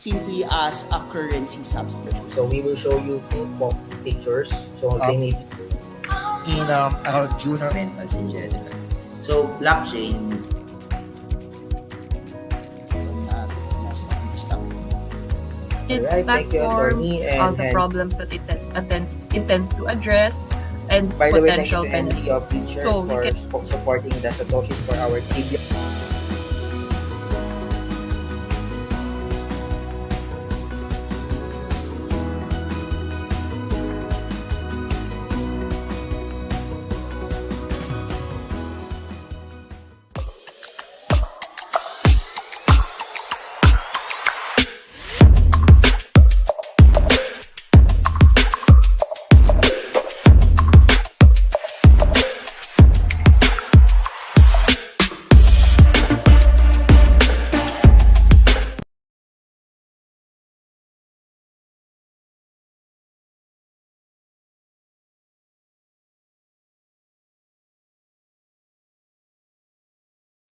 simply as a currency substitute. So we will show you two pictures. So they may be in around June or fundamentals in general. So blockchain, Alright, thank you, Anthony, and all the problems that it intends to address, and by the way, thank you potential to Henry of benefits. Features So for supporting the Satoshis for our trivia.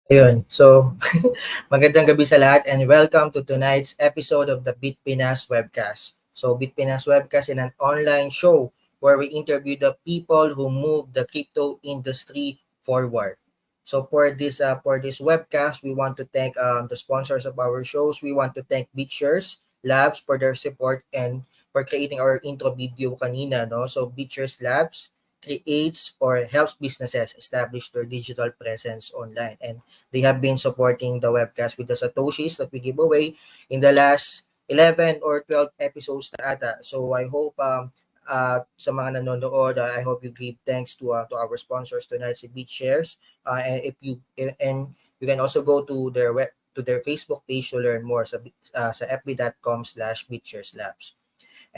Ayun. So, magandang gabi sa lahat and welcome to tonight's episode of the BitPinas Webcast. So, BitPinas Webcast is an online show where we interview the people who move the crypto industry forward. So, for this webcast, we want to thank the sponsors of our shows. We want to thank BitShares Labs for their support and for creating our intro video kanina, no? So, BitShares Labs creates or helps businesses establish their digital presence online, and they have been supporting the webcast with the Satoshis that we give away in the last 11 or 12 episodes na ata. So I hope sa mga nanonood, I hope you give thanks to our sponsors tonight, si BitShares. And if you and you can also go to their Facebook page to learn more sa fb.com/BitSharesLabs.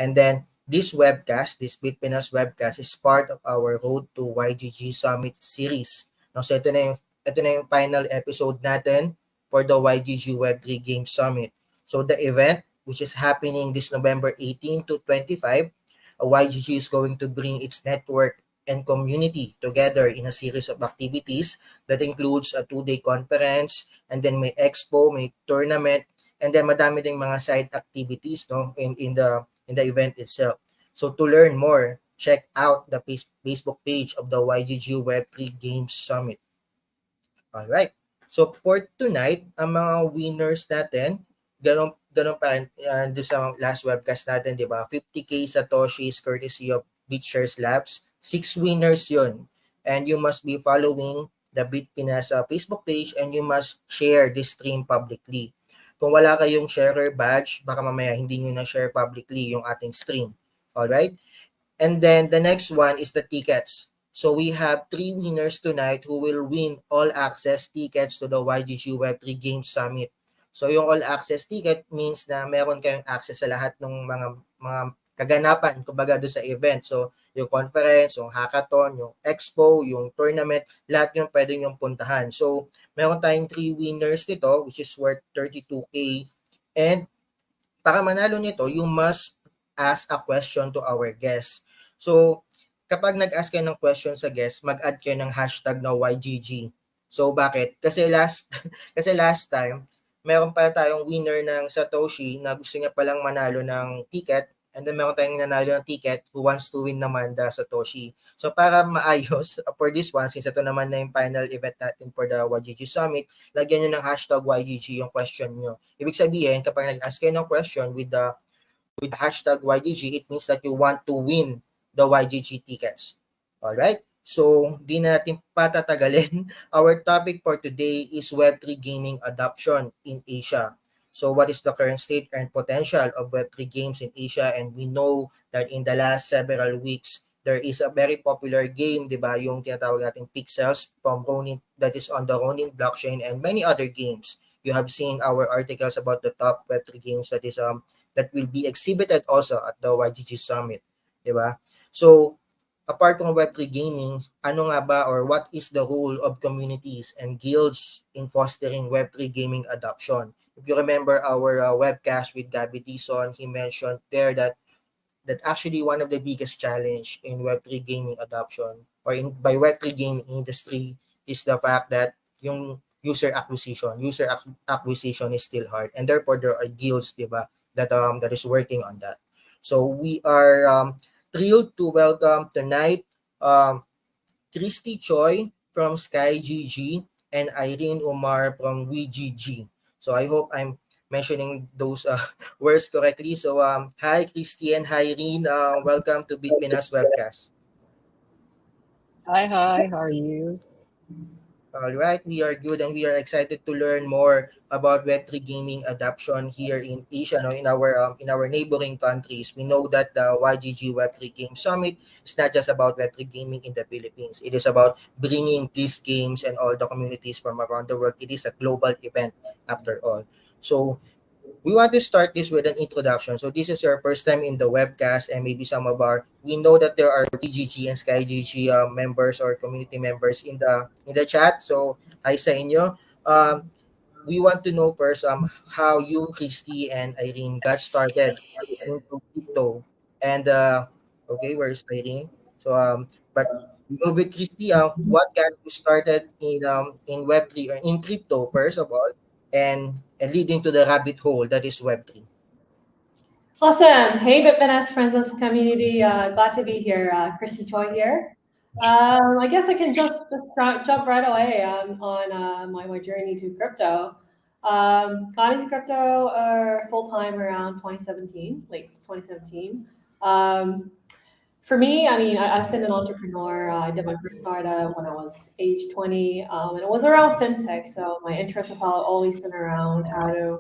And then this BitPinas webcast is part of our Road to YGG Summit series. No, so ito na yung final episode natin for the YGG Web3 Game Summit. So the event, which is happening this November 18 to 25, YGG is going to bring its network and community together in a series of activities that includes a 2-day conference, and then may expo, may tournament, and then madami ding mga side activities, no, in the event itself. So to learn more, check out the Facebook page of the YGG Web3 Games Summit. Alright. So for tonight, ang mga winners natin, ganun pa rin sa last webcast natin, di ba? 50k Satoshis courtesy of BitShares Labs. 6 winners yun. And you must be following the BitPinas Facebook page, and you must share this stream publicly. Kung wala kayong sharer badge, baka mamaya hindi nyo na-share publicly yung ating stream. Alright? And then the next one is the tickets. So we have 3 winners tonight who will win all access tickets to the YGG Web3 Games Summit. So yung all access ticket means na meron kayong access sa lahat ng mga kaganapan, kumbaga doon sa event. So yung conference, yung hackathon, yung expo, yung tournament, lahat yung pwede yung puntahan. So meron tayong 3 winners nito, which is worth 32k. And para manalo nito, you must ask a question to our guest. So kapag nag-ask kayo ng question sa guest, mag-add kayo ng hashtag na YGG. So bakit? Kasi last time, meron pa tayong winner ng Satoshi na gusto niya palang manalo ng ticket, and then meron tayong nanalo ng ticket who wants to win naman the Satoshi. So para maayos for this one, since ito naman na yung final event natin for the YGG Summit, lagyan nyo ng hashtag YGG yung question nyo. Ibig sabihin, kapag nag-ask kayo ng question with hashtag YGG, it means that you want to win the YGG tickets. Alright? So, di na natin patatagalin. Our topic for today is Web3 gaming adoption in Asia. So, what is the current state and potential of Web3 games in Asia? And we know that in the last several weeks, there is a very popular game, di ba? Yung tinatawag nating Pixels from Ronin, that is on the Ronin blockchain, and many other games. You have seen our articles about the top Web3 games that will be exhibited also at the YGG Summit, di ba? So, apart from Web3 gaming, ano nga ba or what is the role of communities and guilds in fostering Web3 gaming adoption? If you remember our webcast with Gabby Dison, he mentioned there that actually one of the biggest challenge in Web3 gaming adoption or by Web3 gaming industry is the fact that yung user acquisition is still hard, and therefore there are guilds, di ba, that is working on that. So we are thrilled to welcome tonight um, Christy Choi from SkyGG and Irene Umar from YGG. So I hope I'm mentioning those words correctly. So hi Christy and hi Irene. Welcome to BitPinas webcast. Hi, how are you? All right, we are good and we are excited to learn more about Web3 gaming adoption here in Asia, no, in our neighboring countries. We know that the YGG Web3 Game Summit is not just about Web3 gaming in the Philippines. It is about bringing these games and all the communities from around the world. It is a global event after all. So we want to start this with an introduction. So this is your first time in the webcast, and maybe some of our we know that there are YGG and SkyGG members or community members in the chat. So hi sa inyo. We want to know first how you, Christy and Irene, got started into crypto. And okay, where's Irene? So but we go with Christy. What got you started in Web3 or in crypto first of all, and leading to the rabbit hole that is Web3. Awesome. Hey, BitPinas friends of the community. Glad to be here. Christy Choi here. I guess I can just jump right away on my journey to crypto. Got into crypto full time around 2017, late 2017. For me, I mean, I've been an entrepreneur. I did my first startup when I was age 20, and it was around fintech. So my interest has always been around how to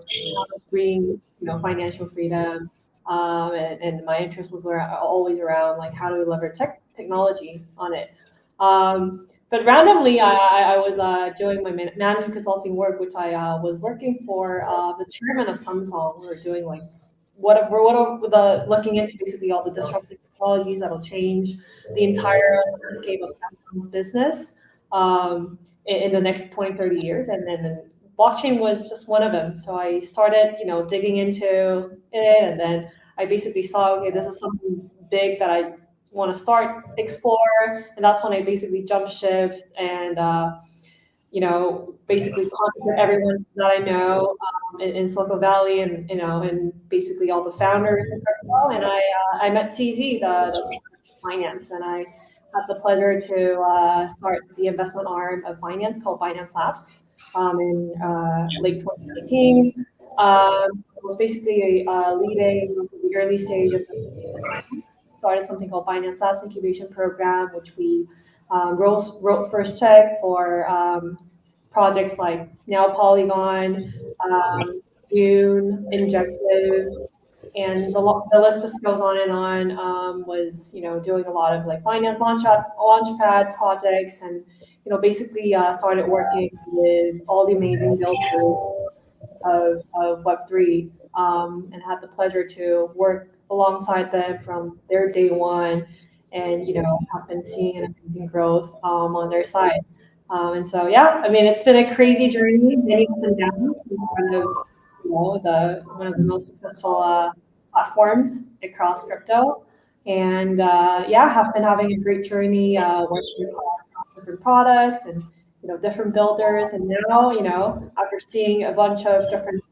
bring financial freedom, and my interest was always around like how to leverage technology on it. But randomly, I was doing my management consulting work, which I was working for the chairman of Samsung. We were doing like what are the looking into basically all the disruptive technologies that'll change the entire landscape of Samsung's business in the next 20, 30 years. And then blockchain was just one of them. So I started, digging into it, and then I basically saw, okay, this is something big that I want to start explore, and that's when I basically jumped shift and basically contact everyone that I know in Silicon Valley, and and basically all the founders in crypto. And I met CZ, the finance, and I had the pleasure to start the investment arm of finance called Binance Labs in late 2019. It was basically leading the early stage of started something called Binance Labs Incubation Program, which we wrote first check for projects like Now Polygon, Dune, Injective, and the list just goes on and on. Was doing a lot of like finance launchpad projects, and basically started working with all the amazing builders of Web3, and had the pleasure to work alongside them from their day one, and have been seeing an amazing growth on their side. And so yeah, I mean, it's been a crazy journey, many ups and downs. One of the one of the most successful platforms across crypto, and yeah, have been having a great journey working across different products and different builders. And now after seeing a bunch of different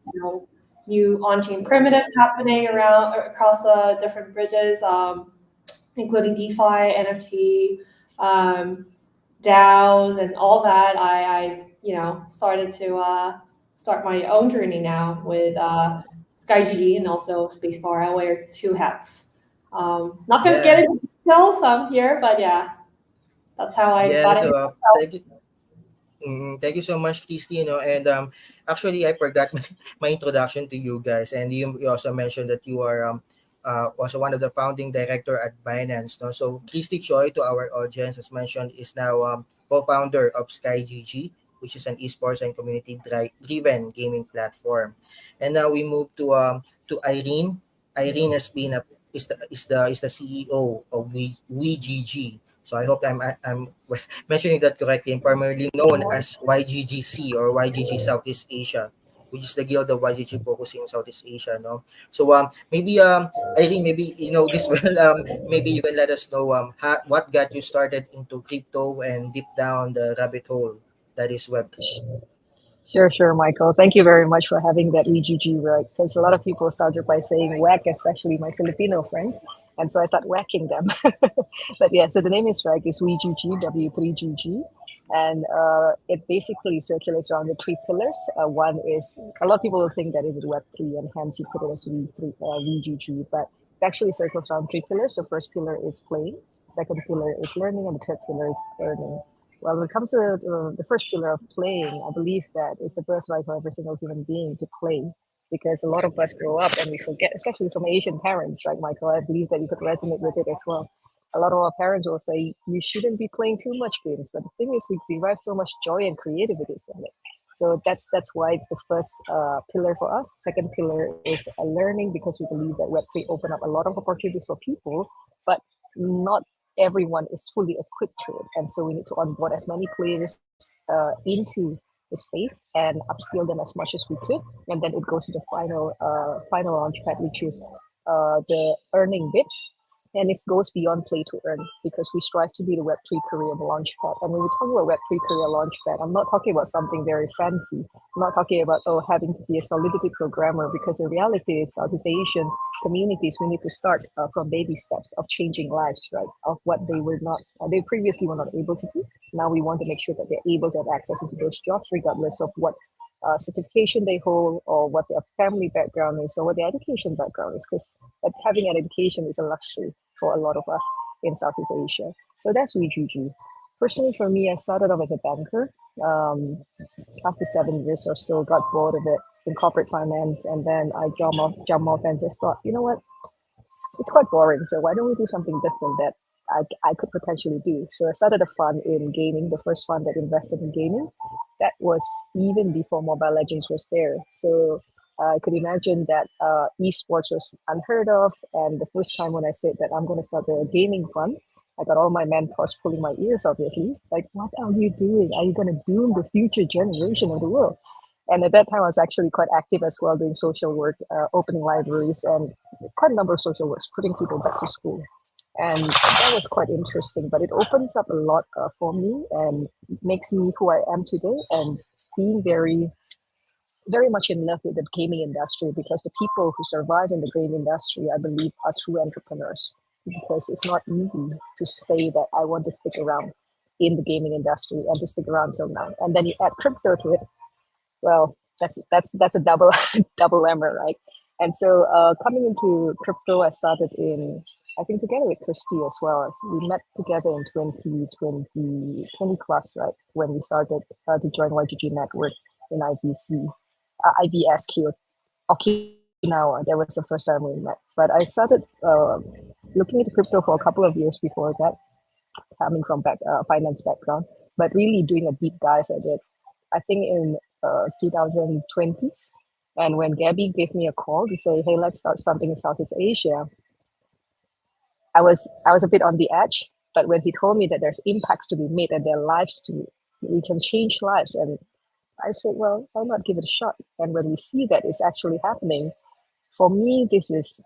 new on-chain primitives happening around across different bridges, including DeFi, NFT, DAOs, and all that, I started to start my own journey now with SkyGG and also Spacebar. I wear two hats. Not going to get into details here, but yeah, that's how I got So into thank you so much, Christy. And actually, I forgot my introduction to you guys, and you also mentioned that you are also one of the founding director at Binance. No? So Christy Choi, to our audience, as mentioned, is now co-founder of SkyGG, which is an esports and community-driven gaming platform. And now we move to Irene. Irene has been is the CEO of WeGG. So I hope I'm mentioning that correctly, and primarily known as YGGC or YGG Southeast Asia, which is the guild of YGG focusing in Southeast Asia. No, so maybe Irene, maybe you know this well. Maybe you can let us know what got you started into crypto and deep down the rabbit hole that is Web3. Sure, Michael. Thank you very much for having that YGG, right? Because a lot of people started by saying whack, especially my Filipino friends. And so I start whacking them. But yeah, so the name is right, is YGG, W3GG. And it basically circulates around the three pillars. One is, a lot of people will think that is Web3, and hence you put it as YGG, but it actually circles around three pillars. So first pillar is playing, second pillar is learning, and the third pillar is earning. Well, when it comes to the first pillar of playing, I believe that it's the birthright for every single human being to play, because a lot of us grow up and we forget, especially from Asian parents, right, Michael? I believe that you could resonate with it as well. A lot of our parents will say you shouldn't be playing too much games, but the thing is, we derive so much joy and creativity from it. So that's why it's the first pillar for us. Second pillar is learning, because we believe that Web3 open up a lot of opportunities for people, but not everyone is fully equipped to it, and so we need to onboard as many players into the space and upskill them as much as we could, and then it goes to the final launch pad, which is the earning bit. And it goes beyond play to earn, because we strive to be the Web3 career launchpad. And when we talk about Web3 career launchpad, I'm not talking about something very fancy. I'm not talking about, having to be a Solidity programmer, because the reality is Southeast Asian communities, we need to start from baby steps of changing lives, right? Of what they were not, they previously were not able to do. Now we want to make sure that they're able to have access into those jobs, regardless of what certification they hold, or what their family background is, or what their education background is, because having an education is a luxury for a lot of us in Southeast Asia. So that's YGG. Personally, for me, I started off as a banker. After 7 years or so, got bored of it in corporate finance, and then I jumped off and just thought, you know what, it's quite boring. So why don't we do something different that I could potentially do? So I started a fund in gaming, the first fund that invested in gaming. That was even before Mobile Legends was there. So I could imagine that esports was unheard of. And the first time when I said that I'm going to start a gaming fund, I got all my mentors pulling my ears, obviously. Like, what are you doing? Are you going to doom the future generation of the world? And at that time, I was actually quite active as well, doing social work, opening libraries, and quite a number of social works, putting people back to school. And that was quite interesting, but it opens up a lot for me and makes me who I am today, and being very, very much in love with the gaming industry, because the people who survive in the gaming industry, I believe, are true entrepreneurs, because it's not easy to say that I want to stick around in the gaming industry and to stick around till now. And then you add crypto to it. Well, that's a double double hammer, right? And so coming into crypto, I started in, I think, together with Christy as well. We met together in 2020 class, right? When we started to join YGG network in IVSQ, Okinawa. That was the first time we met. But I started looking into crypto for a couple of years before that, coming from finance background, but really doing a deep dive at it. I think in 2020s, and when Gabby gave me a call to say, "Hey, let's start something in Southeast Asia," I was a bit on the edge. But when he told me that there's impacts to be made and their lives we can change lives, and I said, well, why not give it a shot? And when we see that it's actually happening, for me, this is,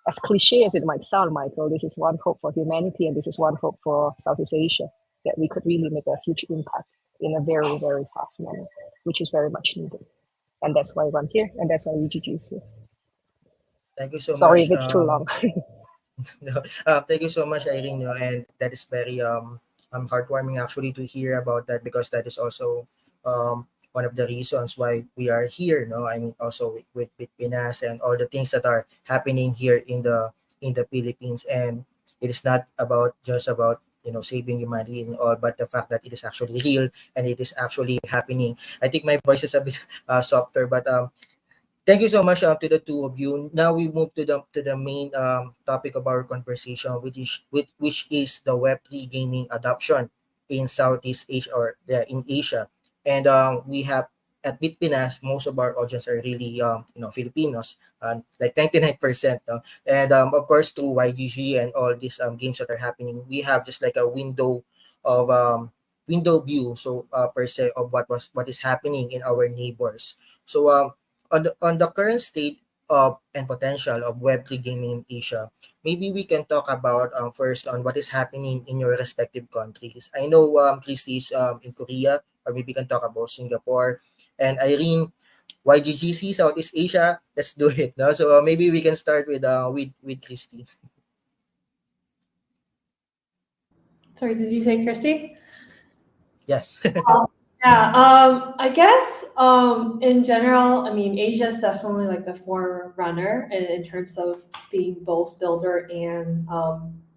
as cliche as it might sound, Michael, this is one hope for humanity, and this is one hope for Southeast Asia, that we could really make a huge impact in a very, very fast manner, which is very much needed. And that's why I'm here, and that's why YGG is here. Thank you so Sorry much. if it's too long. No, thank you so much, Irene. And that is very heartwarming actually to hear about that, because that is also one of the reasons why we are here. No, I mean, also with BitPinas and all the things that are happening here in the Philippines, and it is not about just about saving humanity and all, but the fact that it is actually real and it is actually happening. I think my voice is a bit softer, but thank you so much to the two of you. Now we move to the main topic of our conversation, which is the Web3 gaming adoption in Southeast Asia, or in Asia. And we have at BitPinas, most of our audience are really Filipinos, like 99%. And of course, through YGG and all these games that are happening, we have just like a of window view, so per se, of what is happening in our neighbors. So on the current state of and potential of Web3 gaming in Asia, maybe we can talk about first on what is happening in your respective countries. I know Christy is in Korea, or maybe can talk about Singapore. And Irene, YGGC, Southeast Asia, let's do it. No? So maybe we can start with Christy. Sorry, did you say Christy? Yes. Yeah, I guess in general, I mean, Asia is definitely like the forerunner in terms of being both builder and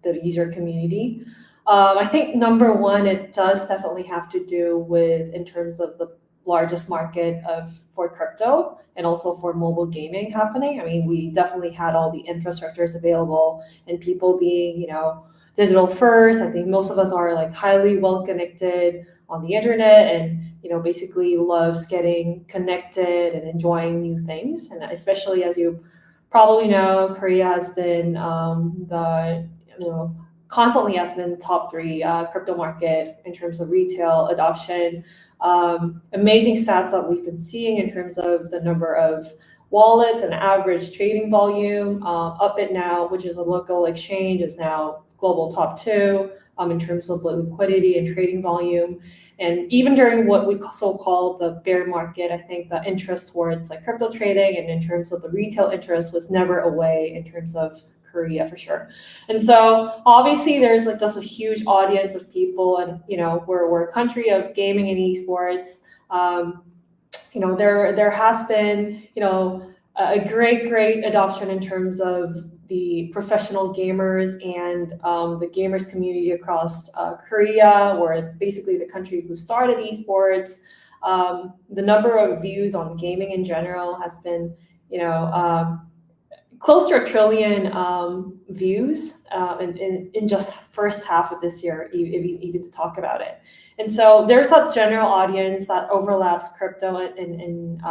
the user community. I think number one, it does definitely have to do with in terms of the largest market for crypto and also for mobile gaming happening. I mean, we definitely had all the infrastructures available and people being, digital first. I think most of us are like highly well connected on the internet and basically loves getting connected and enjoying new things. And especially as you probably know, Korea has been constantly has been top 3 crypto market in terms of retail adoption. Amazing stats that we've been seeing in terms of the number of wallets and average trading volume. Upbit now, which is a local exchange, is now global top 2 in terms of liquidity and trading volume. And even during what we so-called the bear market, I think the interest towards like crypto trading and in terms of the retail interest was never away in terms of Korea for sure. And so obviously there's like just a huge audience of people, and we're a country of gaming and esports. There has been a great adoption in terms of the professional gamers and the gamers community across Korea, or basically the country who started esports. The number of views on gaming in general has been, close to 1 trillion views in just first half of this year, even to talk about it. And so there's a general audience that overlaps crypto and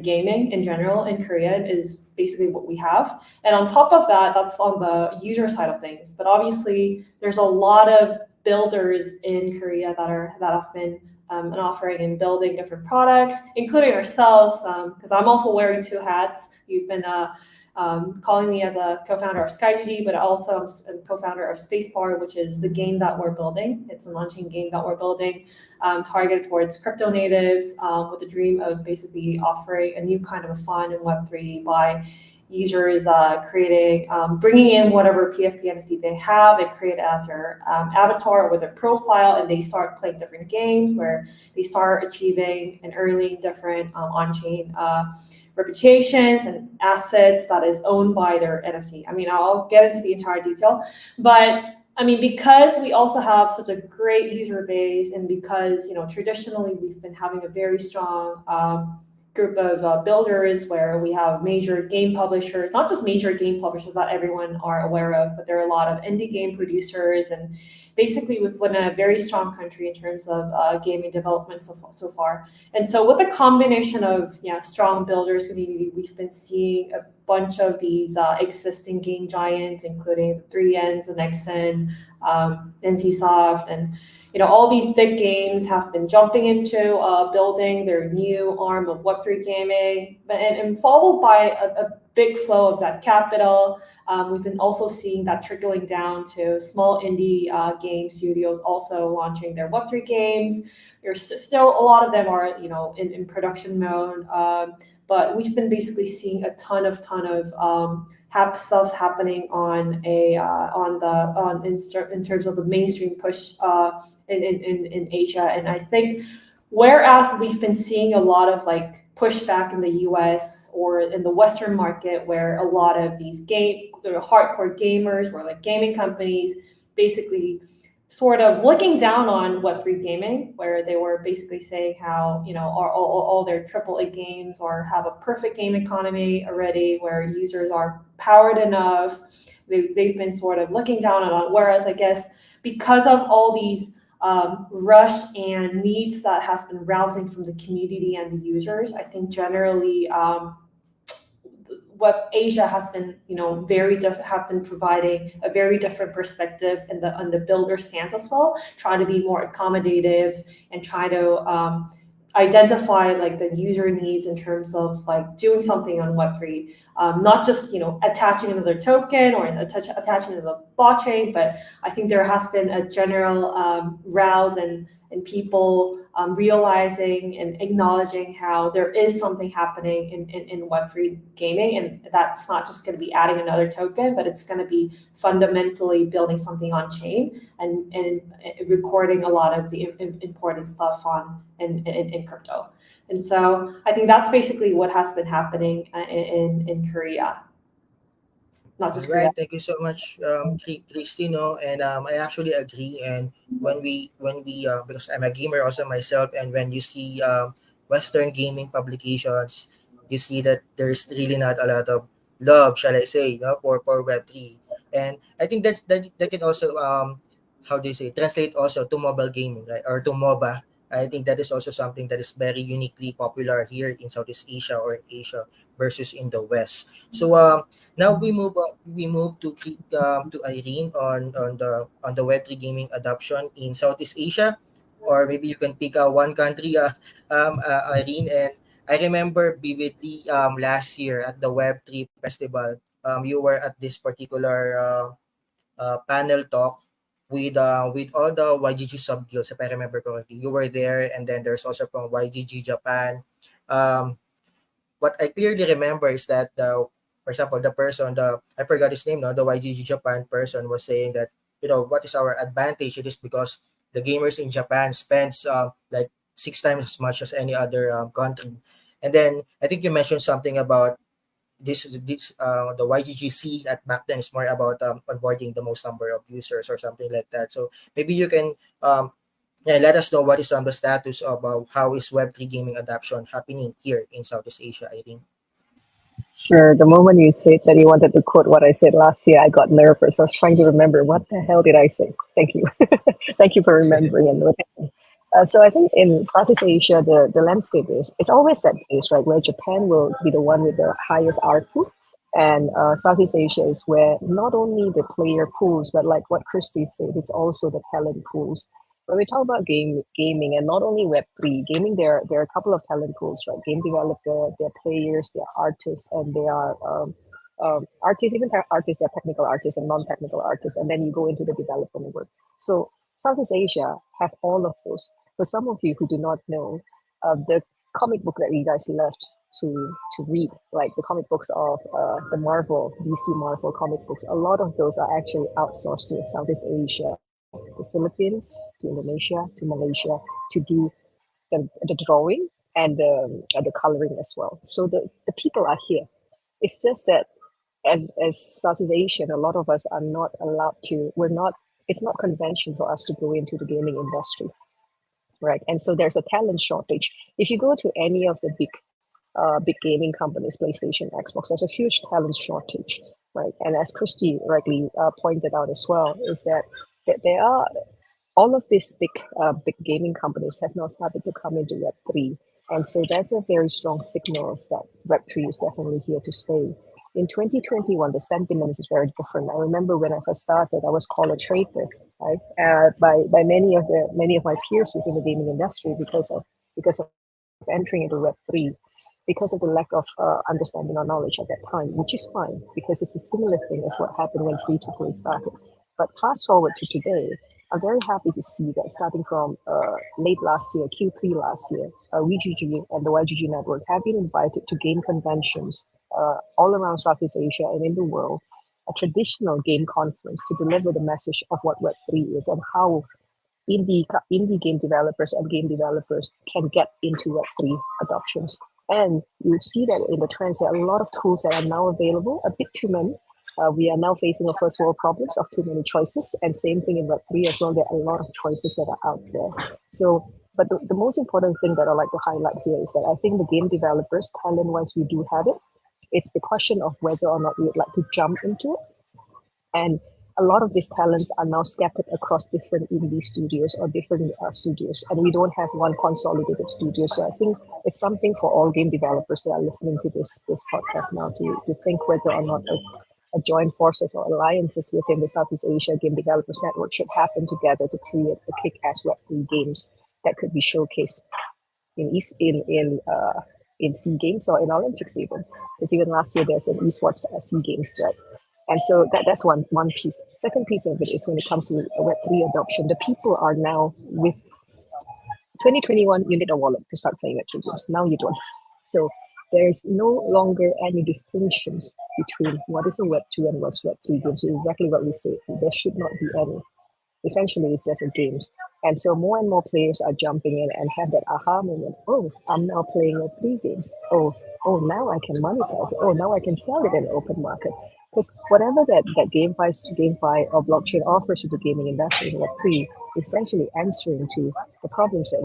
gaming in general in Korea is basically what we have. And on top of that, that's on the user side of things. But obviously, there's a lot of builders in Korea that have been offering and building different products, including ourselves, because I'm also wearing 2 hats. You've been calling me as a co-founder of SkyGG, but also I'm a co-founder of Spacebar, which is the game that we're building. It's a launching game that we're building targeted towards crypto natives with the dream of basically offering a new kind of a fun in Web3 by users bringing in whatever PFP NFT they have, they create as their avatar with their profile, and they start playing different games where they start achieving and earning different on-chain reputations and assets that is owned by their NFT. I mean, I'll get into the entire detail, but I mean, because we also have such a great user base, and because traditionally we've been having a very strong group of builders where we have major game publishers, not just major game publishers that everyone are aware of, but there are a lot of indie game producers, and basically we've been a very strong country in terms of gaming development so far. And so with a combination of strong builders community, we've been seeing a bunch of these existing game giants, including the 3Ns, the Nexon, NCSoft, and all these big games have been jumping into building their new arm of Web3 gaming, and followed by a big flow of that capital. We've been also seeing that trickling down to small indie game studios also launching their Web3 games. There's still a lot of them are in production mode, but we've been basically seeing a ton of stuff happening in terms of the mainstream push in Asia. And I think whereas we've been seeing a lot of like pushback in the US or in the Western market, where a lot of these hardcore gamers or like gaming companies basically sort of looking down on Web3 gaming, where they were basically saying how all their AAA games have a perfect game economy already, where users are powered enough. They've been sort of looking down on it. Whereas I guess because of all these rush and needs that has been rousing from the community and the users, I think generally what Asia has been, have been providing a very different perspective on the builder stance as well, trying to be more accommodative and try to identify like the user needs in terms of like doing something on Web3, not just attaching another token or attaching another blockchain, but I think there has been a general rouse and and people realizing and acknowledging how there is something happening in Web3 gaming, and that's not just going to be adding another token, but it's going to be fundamentally building something on chain and recording a lot of the important stuff in crypto. And so I think that's basically what has been happening in Korea. Not just Korea. Right, thank you so much, Christy. No, and I actually agree. And when we because I'm a gamer also myself, and when you see Western gaming publications, you see that there's really not a lot of love, shall I say, for Web3. And I think that can also how do you say, translate also to mobile gaming, right, or to MOBA. I think that is also something that is very uniquely popular here in Southeast Asia or in Asia versus in the West. So now we move to Irene on the Web3 gaming adoption in Southeast Asia, or maybe you can pick one country, Irene. And I remember vividly last year at the Web3 festival, you were at this particular panel talk with all the YGG sub guilds, if I remember correctly. You were there, and then there's also from YGG Japan. Um, what I clearly remember is that for example, the person, the I forgot his name now, the YGG Japan person was saying that, what is our advantage? It is because the gamers in Japan spends like 6 times as much as any other country. And then I think you mentioned something about the YGGC at back then is more about onboarding the most number of users or something like that. So maybe you can let us know what is the status of how is Web3 gaming adoption happening here in Southeast Asia, Irene. Sure. The moment you said that you wanted to quote what I said last year, I got nervous. I was trying to remember what the hell did I say. Thank you. Thank you for remembering and noticing. So I think in Southeast Asia, the landscape it's always that case, right, where Japan will be the one with the highest ARPU. And Southeast Asia is where not only the player pools, but like what Christy said, it's also the talent pools. When we talk about gaming, and not only Web3 gaming, there are a couple of talent pools, right? Game developer, there are players, there are artists, and there are artists, even artists, there are technical artists and non-technical artists, and then you go into the development work. So Southeast Asia have all of those. For some of you who do not know, the comic book that you guys left to read, like the comic books of the Marvel, DC Marvel comic books, a lot of those are actually outsourced to Southeast Asia, to Philippines, to Indonesia, to Malaysia, to do the drawing and the coloring as well. So the people are here. It's just that as Southeast Asian, a lot of us are not allowed to, it's not conventional for us to go into the gaming industry, right? And so there's a talent shortage. If you go to any of the big gaming companies, PlayStation, Xbox, there's a huge talent shortage, right? And as Christy rightly pointed out as well, is that there are all of these big gaming companies have now started to come into Web3, and so that's a very strong signal that Web3 is definitely here to stay. In 2021, the sentiment is very different. I remember when I first started, I was called a traitor, right, by many of my peers within the gaming industry because of entering into Web3, because of the lack of understanding or knowledge at that time, which is fine because it's a similar thing as what happened when free-to-play started. But fast forward to today, I'm very happy to see that starting from late last year, Q3 last year, WeGG and the YGG network have been invited to game conventions all around Southeast Asia and in the world, a traditional game conference to deliver the message of what Web3 is and how indie game developers and game developers can get into Web3 adoptions. And you see that in the trends, there are a lot of tools that are now available, a bit too many. We are now facing a first world problems of too many choices, and same thing in Web3 as well. There are a lot of choices that are out there. So, but the most important thing that I like to highlight here is that I think the game developers, talent-wise, we do have it. It's the question of whether or not we would like to jump into it. And a lot of these talents are now scattered across different indie studios or different studios, and we don't have one consolidated studio. So I think it's something for all game developers that are listening to this podcast now to think whether or not a joint forces or alliances within the Southeast Asia Game Developers Network should happen together to create the kick-ass Web3 games that could be showcased in C Games or in Olympics even. Because even last year there's an esports C Games, right? And so that's one piece. Second piece of it is when it comes to Web3 adoption, the people are now with 2021, you need a wallet to start playing Web3 games. Now you don't. So there's no longer any distinctions between what is a Web2 and what's Web3 games. So exactly what we say. There should not be any. Essentially, it's just a games. And so more and more players are jumping in and have that aha moment. Oh, I'm now playing Web3 games. Oh, now I can monetize it. Oh, now I can sell it in the open market. Because whatever that GameFi or blockchain offers to the gaming industry in Web3, essentially answering to the problems that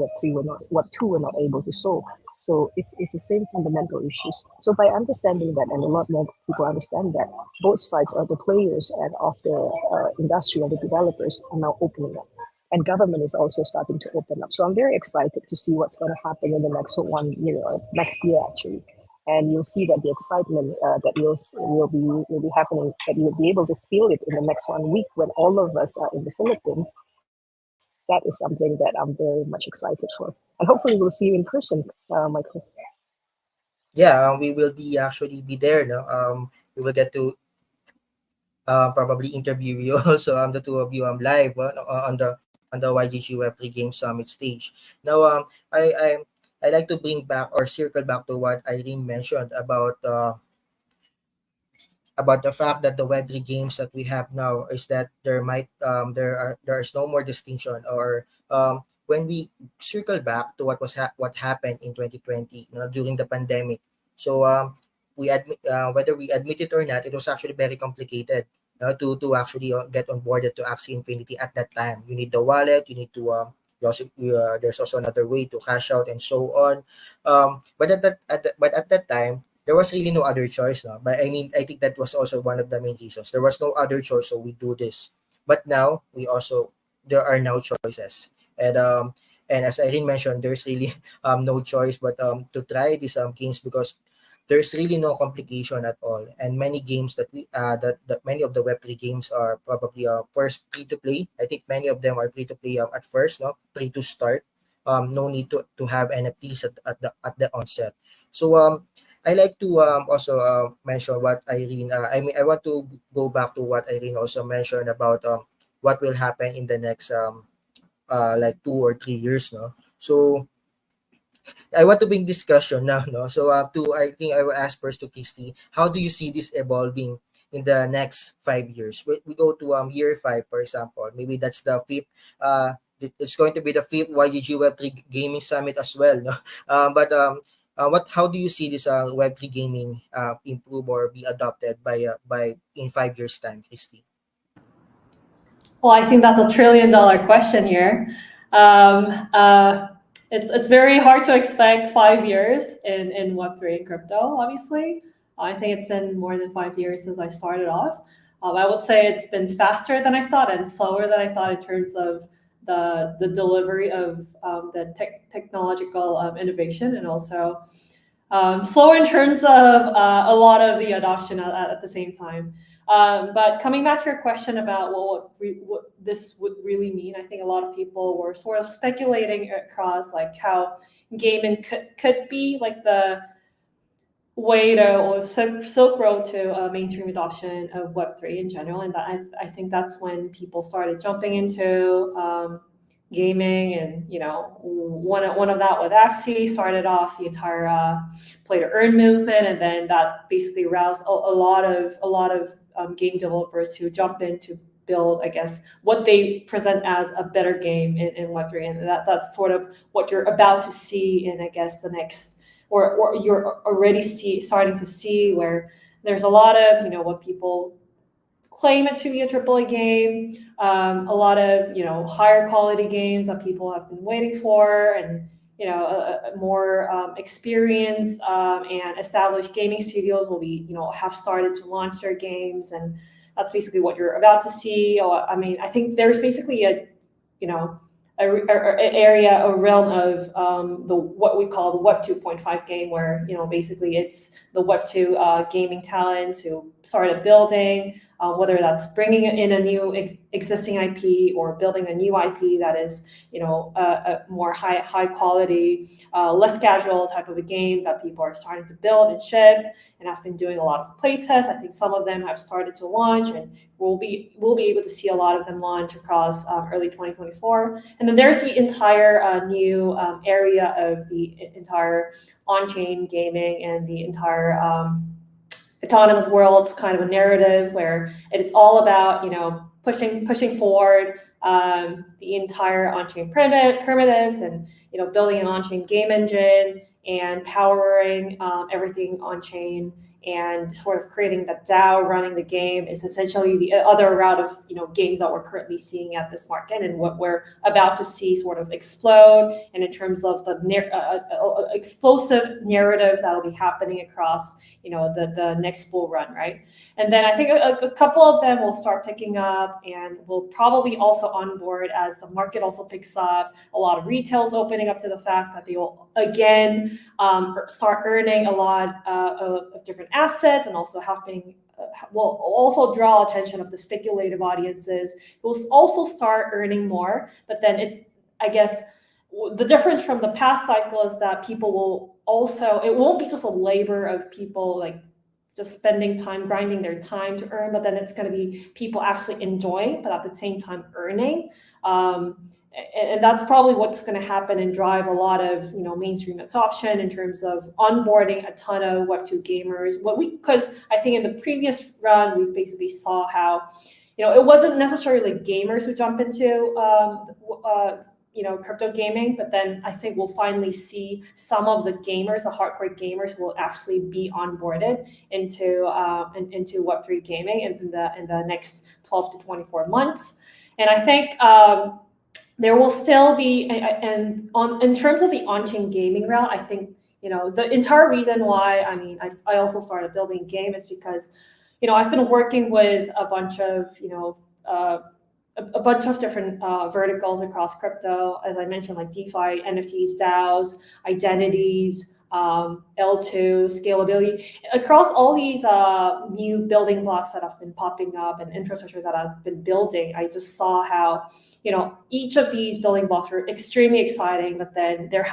Web2 were not able to solve. So it's the same fundamental issues. So by understanding that, and a lot more people understand that, both sides of the players and of the industry or the developers are now opening up. And government is also starting to open up. So I'm very excited to see what's going to happen in the next next year actually. And you'll see that the excitement that will be happening, that you'll be able to feel it in the next 1 week when all of us are in the Philippines. That is something that I'm very much excited for. And hopefully we'll see you in person, Michael. Yeah, we will actually be there. No, we will get to probably interview you also. The two of you live on the YGG Web3 Game Summit stage. Now, I like to bring back or circle back to what Irene mentioned about the fact that the Web3 games that we have now is that there's no more distinction, or when we circle back to what happened in 2020, during the pandemic. So we admit, whether we admit it or not, it was actually very complicated to actually get on board to Axie Infinity at that time. You need the wallet, you need to there's also another way to cash out and so on. But at that time, there was really no other choice. No? But I mean, I think that was also one of the main reasons. There was no other choice, so we do this. But now there are now choices, and as Irene mentioned, there's really no choice but to try these games, because there's really no complication at all. And many games that many of the Web3 games are probably first free to play. I think many of them are free to play at first, no, free to start. No need to have NFTs at the onset. So I like to also mention what Irene. I want to go back to what Irene also mentioned about what will happen in the next like 2 or 3 years. No, so I want to bring discussion now. No, so I think I will ask first to Christy. How do you see this evolving in the next 5 years? We go to year 5, for example. Maybe that's the fifth. It's going to be the fifth YGG Web3 Gaming Summit as well. No, how do you see this Web3 gaming improve or be adopted by in 5 years time, Christy? Well, I think that's $1 trillion question here. It's very hard to expect 5 years in Web3 and crypto, obviously. I think it's been more than 5 years since I started off. I would say it's been faster than I thought and slower than I thought in terms of the delivery of the technological innovation, and also slower in terms of a lot of the adoption at the same time. But coming back to your question about what this would really mean, I think a lot of people were sort of speculating across like how gaming could be like the way or Silk Road to mainstream adoption of Web3 in general. And I think that's when people started jumping into gaming, and one of that with Axie started off the entire play to earn movement, and then that basically roused a lot of game developers who jumped in to build, I guess, what they present as a better game in Web3, and that's sort of what you're about to see in, I guess, the next, or you're already starting to see, where there's a lot of what people claim it to be a AAA game, a lot of higher quality games that people have been waiting for, and a more experienced and established gaming studios will be have started to launch their games, and that's basically what you're about to see. I mean, I think there's basically a area, a realm of what we call the Web 2.5 game, where basically it's the Web 2 gaming talents who started building whether that's bringing in a new existing IP or building a new IP that is, a more high quality, less casual type of a game that people are starting to build and ship, and have been doing a lot of play tests. I think some of them have started to launch, and we'll be able to see a lot of them launch across early 2024. And then there's the entire new area of the entire on-chain gaming and the entire autonomous worlds kind of a narrative where it is all about, pushing forward the entire on-chain primitives and, building an on-chain game engine and powering everything on-chain, and sort of creating that DAO running the game is essentially the other route of games that we're currently seeing at this market, and what we're about to see sort of explode. And in terms of the explosive narrative that'll be happening across the next bull run, right? And then I think a couple of them will start picking up, and will probably also onboard as the market also picks up. A lot of retail's opening up to the fact that they will again start earning a lot of different assets, and also will also draw attention of the speculative audiences. Will also start earning more, but then I guess the difference from the past cycle is that people will also, it won't be just a labor of people like just spending time grinding their time to earn, but then it's going to be people actually enjoying, but at the same time earning. And that's probably what's going to happen and drive a lot of mainstream adoption in terms of onboarding a ton of Web2 gamers. Because I think in the previous run we basically saw how it wasn't necessarily gamers who jump into crypto gaming, but then I think we'll finally see some of the gamers, the hardcore gamers, will actually be onboarded into Web3 gaming in the next 12 to 24 months. And I think there will still be, in terms of the on-chain gaming route, I think the entire reason why I also started building a game is because I've been working with a bunch of different verticals across crypto, as I mentioned, like DeFi, NFTs, DAOs, identities, L2, scalability. Across all these new building blocks that have been popping up and infrastructure that I've been building, I just saw how each of these building blocks are extremely exciting, but then there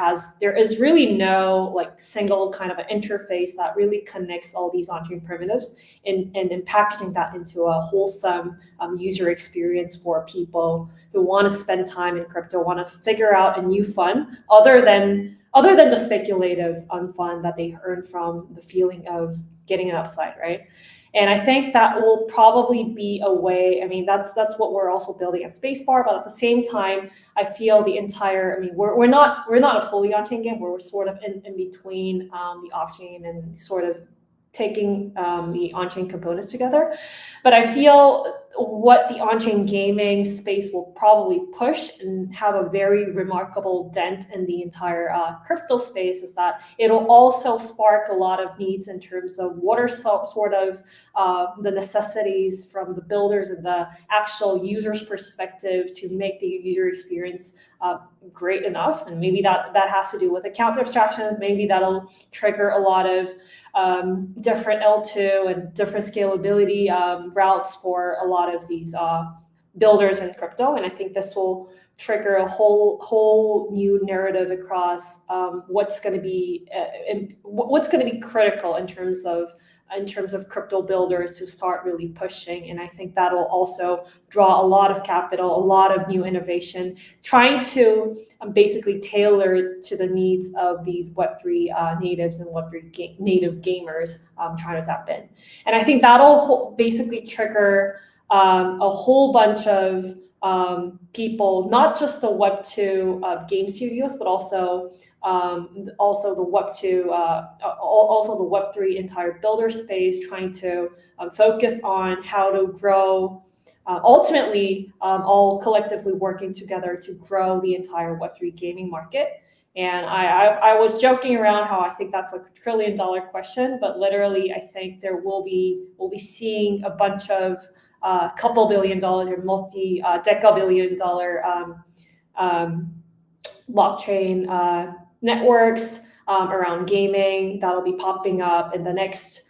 is really no like single kind of an interface that really connects all these on-chain primitives, and packaging that into a wholesome user experience for people who want to spend time in crypto, want to figure out a new fun other than just speculative fun that they earn from the feeling of getting an upside, right? And I think that will probably be a way. That's what we're also building at Spacebar. But at the same time, I feel the entire. We're not a fully on-chain game. We're sort of in between the off-chain and sort of taking the on-chain components together. But I feel what the on-chain gaming space will probably push and have a very remarkable dent in the entire crypto space is that it'll also spark a lot of needs in terms of what are sort of the necessities from the builders and the actual user's perspective to make the user experience great enough. And maybe that has to do with account abstractions. Maybe that'll trigger a lot of different L2 and different scalability routes for a lot of these builders in crypto. And I think this will trigger a whole new narrative across what's going to be critical in terms of crypto builders to start really pushing. And I think that'll also draw a lot of capital, a lot of new innovation, trying to basically tailor to the needs of these Web3 natives and Web3 native gamers trying to tap in. And I think that'll basically trigger a whole bunch of people, not just the Web2 game studios, but also the Web2, also the Web3 entire builder space, trying to focus on how to grow, ultimately all collectively working together to grow the entire Web3 gaming market. And I was joking around how I think that's a $1 trillion question, but literally I think we'll be seeing a bunch of couple $1 billion or multi-deca-billion dollar blockchain networks around gaming that'll be popping up in the next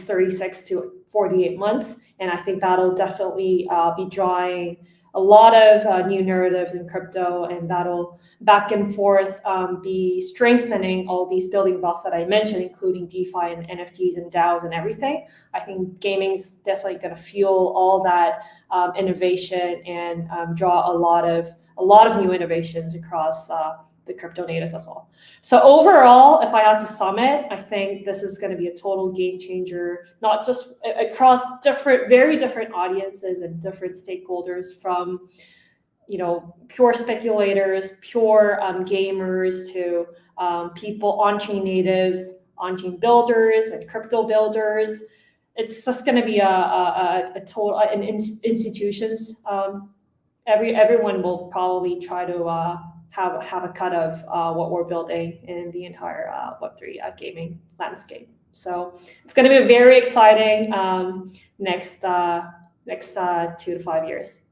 36 to 48 months. And I think that'll definitely be drawing a lot of new narratives in crypto, and that'll back and forth be strengthening all these building blocks that I mentioned, including DeFi and NFTs and DAOs and everything. I think gaming's definitely going to fuel all that innovation and draw a lot of new innovations across the crypto natives as well. So overall, if I had to sum it, I think this is going to be a total game changer, not just across very different audiences and different stakeholders, from pure speculators, pure gamers, to people, on-chain natives, on-chain builders, and crypto builders. It's just going to be a total, and institutions. Everyone will probably try to have a cut of what we're building in the entire Web3 gaming landscape. So it's going to be very exciting next 2 to 5 years.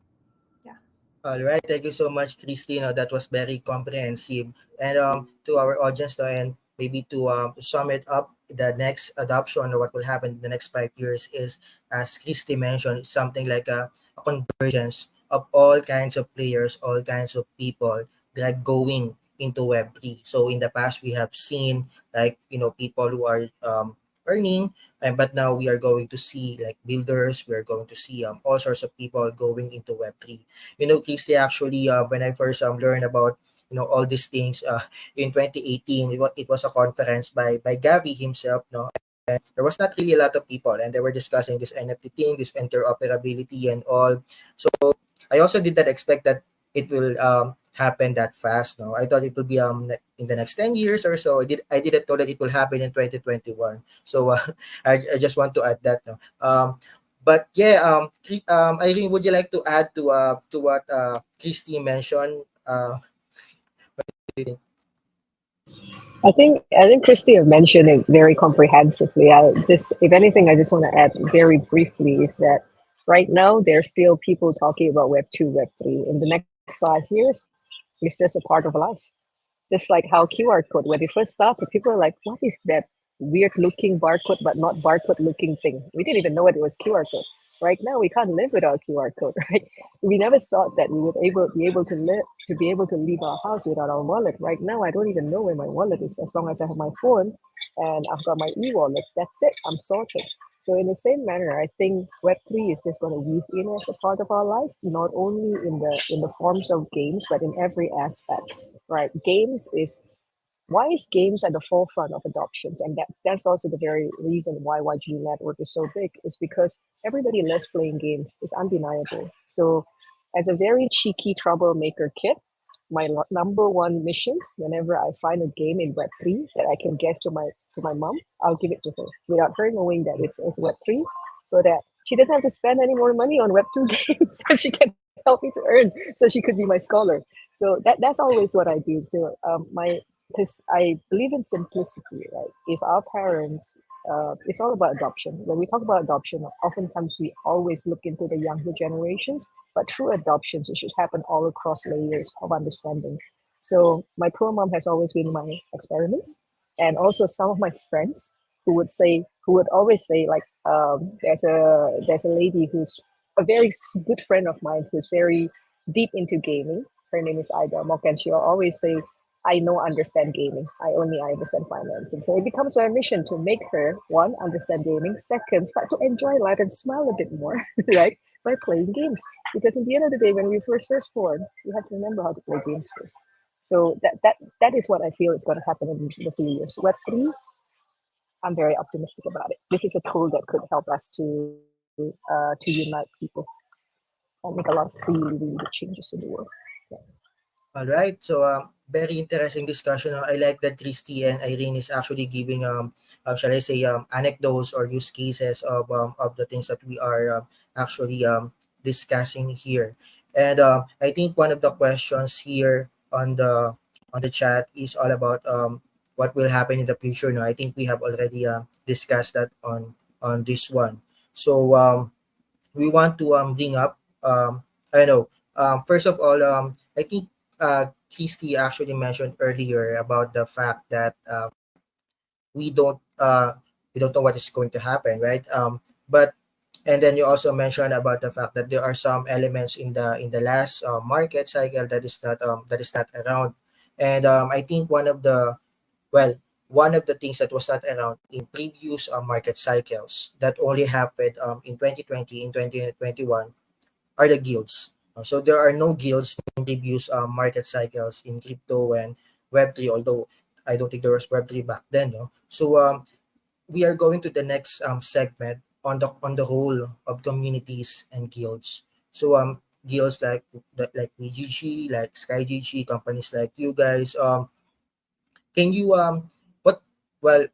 Yeah. All right, thank you so much, Christy. That was very comprehensive. And to our audience, and maybe to sum it up, the next adoption, or what will happen in the next 5 years, is, as Christy mentioned, it's something like a convergence of all kinds of players, all kinds of people, like going into Web3. So in the past, we have seen people who are earning, but now we are going to see like builders. We are going to see all sorts of people going into Web3. Christy, actually, when I first learned about all these things in 2018, it was a conference by Gavi himself, and there was not really a lot of people, and they were discussing this NFT thing, this interoperability and all. So I also did not expect that it will happen that fast. I thought it will be in the next 10 years or so. I didn't know that it will happen in 2021. So I just want to add that. But yeah, Irene, would you like to add to what Christy mentioned? I think Christy have mentioned it very comprehensively. If anything, I just want to add very briefly is that right now there's still people talking about Web 2, Web 3. In the next 5 years, it's just a part of life. Just like how QR code, when they first started, people were like, what is that weird looking barcode but not barcode looking thing? We didn't even know what it was QR code. Right now, we can't live without QR code, right? We never thought that we would be able to leave our house without our wallet. Right now, I don't even know where my wallet is. As long as I have my phone and I've got my e-wallets, that's it. I'm sorted. So in the same manner, I think Web3 is just going to weave in as a part of our life, not only in the forms of games, but in every aspect, right? Why is games at the forefront of adoptions? And that's also the very reason why YGG Network is so big, is because everybody loves playing games. It's undeniable. So as a very cheeky troublemaker kid, my number one missions, whenever I find a game in Web3 that I can give to my mom, I'll give it to her without her knowing that it's Web3, so that she doesn't have to spend any more money on Web2 games, so she can help me to earn, so she could be my scholar. So that's always what I do. So because I believe in simplicity, right? If our parents, it's all about adoption. When we talk about adoption, oftentimes we always look into the younger generations, but true adoptions, it should happen all across layers of understanding. So my poor mom has always been my experiments, and also some of my friends who would always say, like, there's a lady who's a very good friend of mine who's very deep into gaming. Her name is Ida Mok, and she'll always say, I understand gaming. I understand financing. So it becomes my mission to make her, one, understand gaming. Second, start to enjoy life and smile a bit more, right? By playing games. Because in the end of the day, when we first born, you have to remember how to play games first. So that is what I feel is going to happen in the few years. Web3, I'm very optimistic about it. This is a tool that could help us to unite people and make a lot of really, really good changes in the world. Yeah. All right, so very interesting discussion. I like that Christy and Irene is actually giving shall I say anecdotes or use cases of the things that we are actually discussing here. And I think one of the questions here on the chat is all about what will happen in the future. Now, I think we have already discussed that on this one. So we want to bring up I know first of all I think Christy actually mentioned earlier about the fact that we don't know what is going to happen, right? But And then you also mentioned about the fact that there are some elements in the last market cycle that is not around. And I think well, one of the things that was not around in previous market cycles that only happened in 2020, in 2021 are the guilds. So there are no guilds in previous market cycles in crypto and Web3, although I don't think there was Web3 back then. No? So we are going to the next segment on the role of communities and guilds. So guilds like YGG, like SkyGG, companies like you guys. Can you what well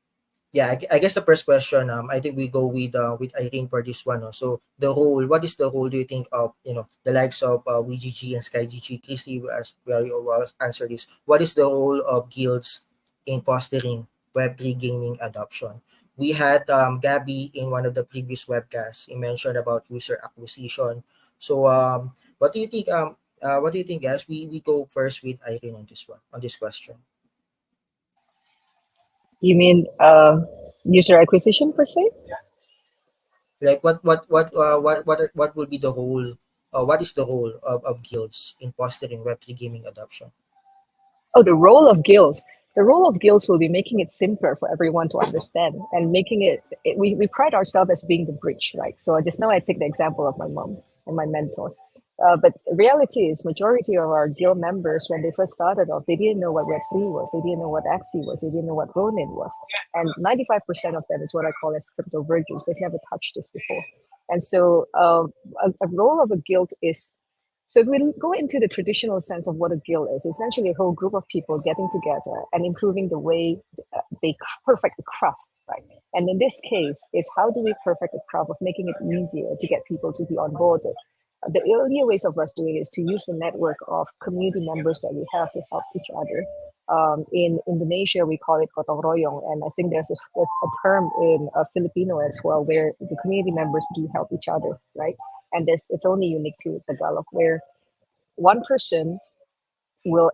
yeah, I guess the first question, I think we go with Irene for this one. No? So the role, what is the role do you think of the likes of WGG and SkyGG? Christy will answer this. What is the role of guilds in fostering Web3 gaming adoption? We had Gabby in one of the previous webcasts. He mentioned about user acquisition. So what do you think? What do you think, guys? We go first with Irene on this one, on this question. You mean user acquisition per se? Like what will be the role, what is the role of guilds in fostering Web3 gaming adoption? Oh, the role of guilds. The role of guilds will be making it simpler for everyone to understand and making we pride ourselves as being the bridge, right? So just now I take the example of my mom and my mentors. But the reality is majority of our guild members, when they first started off, they didn't know what Web3 was. They didn't know what Axie was. They didn't know what Ronin was. And 95% of them is what I call as crypto virgins. They've never touched this before. And so a role of a guild is, so if we go into the traditional sense of what a guild is, essentially a whole group of people getting together and improving the way they perfect the craft, right? And in this case, is how do we perfect the craft of making it easier to get people to be onboarded? The earlier ways of us doing it is to use the network of community members that we have to help each other. In Indonesia, we call it gotong royong, and I think there's a term in Filipino as well, where the community members do help each other, right? And it's only unique to Tagalog, where one person will,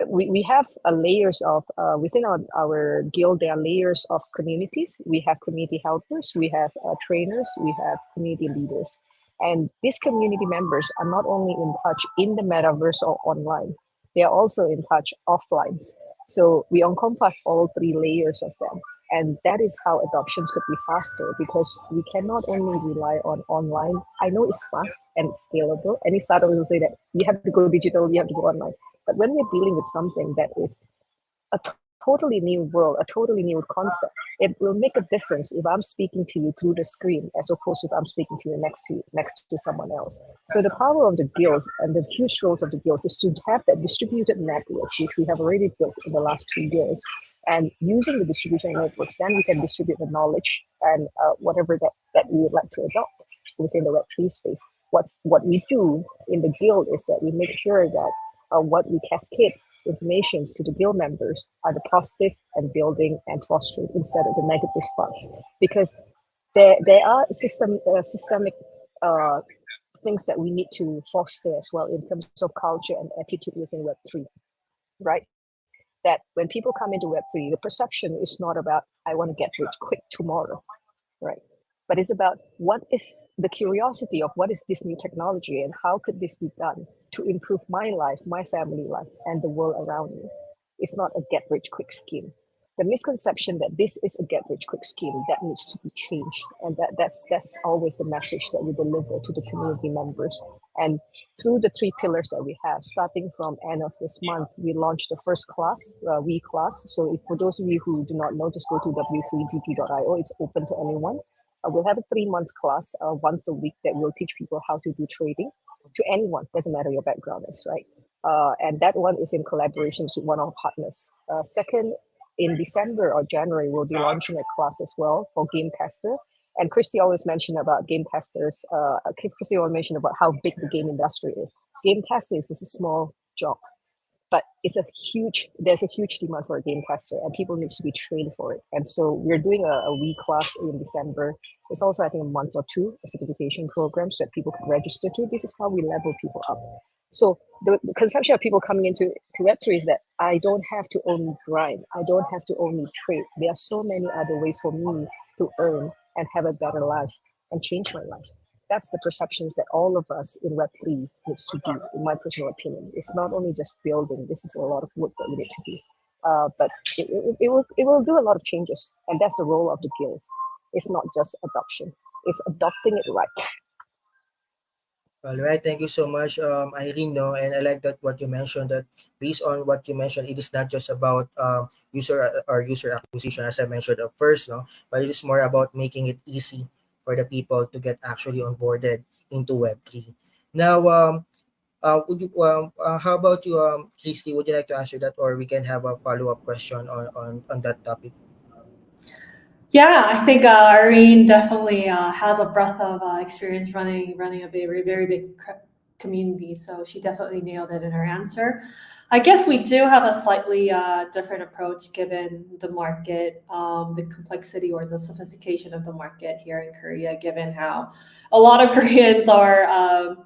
we have layers of, within our guild, there are layers of communities. We have community helpers, we have trainers, we have community leaders. And these community members are not only in touch in the metaverse or online, they are also in touch offline. So we encompass all three layers of them. And that is how adoptions could be faster, because we cannot only rely on online. I know it's fast and it's scalable. Any startup will say that you have to go digital, you have to go online. But when we're dealing with something that is a totally new world, a totally new concept, it will make a difference if I'm speaking to you through the screen as opposed to if I'm speaking to you next to someone else. So the power of the guilds and the huge roles of the guilds is to have that distributed network, which we have already built in the last 2 years. And using the distribution networks, then we can distribute the knowledge and whatever that we would like to adopt within the Web3 space. What we do in the guild is that we make sure that what we cascade information to the guild members are the positive and building and fostering instead of the negative parts, because there are systemic things that we need to foster as well in terms of culture and attitude within Web3, right? That when people come into Web3, the perception is not about, I want to get rich quick tomorrow, right? But it's about what is the curiosity of what is this new technology and how could this be done to improve my life, my family life, and the world around me. It's not a get rich quick scheme. The misconception that this is a get rich quick scheme, that needs to be changed. And that's always the message that we deliver to the community members. And through the 3 pillars that we have, starting from end of this month, we launched the first class, We class. So if, for those of you who do not know, just go to W3GG.io. It's open to anyone. We'll have a 3-month class once a week that will teach people how to do trading to anyone, doesn't matter your background is, right? And that one is in collaboration with one of our partners. Second, in December or January, we'll be launching a class as well for Game Tester. And Christy always mentioned about game testers. Christy always mentioned about how big the game industry is. Game testers is a small job, but there's a huge demand for a game tester, and people need to be trained for it. And so we're doing a week class in December. It's also, I think, a month or 2, a certification program so that people can register to. This is how we level people up. So the conception of people coming into Web3 is that I don't have to only grind. I don't have to only trade. There are so many other ways for me to earn and have a better life. and change my life. That's the perceptions that all of us in Web3 needs to do, in my personal opinion. It's not only just building. This is a lot of work that we need to do. But it will do a lot of changes. And that's the role of the guilds. It's not just adoption. It's adopting it right. All right, thank you so much, Irene. No, and I like that what you mentioned, that based on what you mentioned, it is not just about user acquisition, as I mentioned at first, no, but it is more about making it easy for the people to get actually onboarded into Web3. Now, how about you, Christy? Would you like to answer that, or we can have a follow-up question on that topic? Yeah, I think Irene definitely has a breadth of experience running a very big community, so she definitely nailed it in her answer. I guess we do have a slightly different approach given the market, the complexity or the sophistication of the market here in Korea, given how a lot of Koreans are,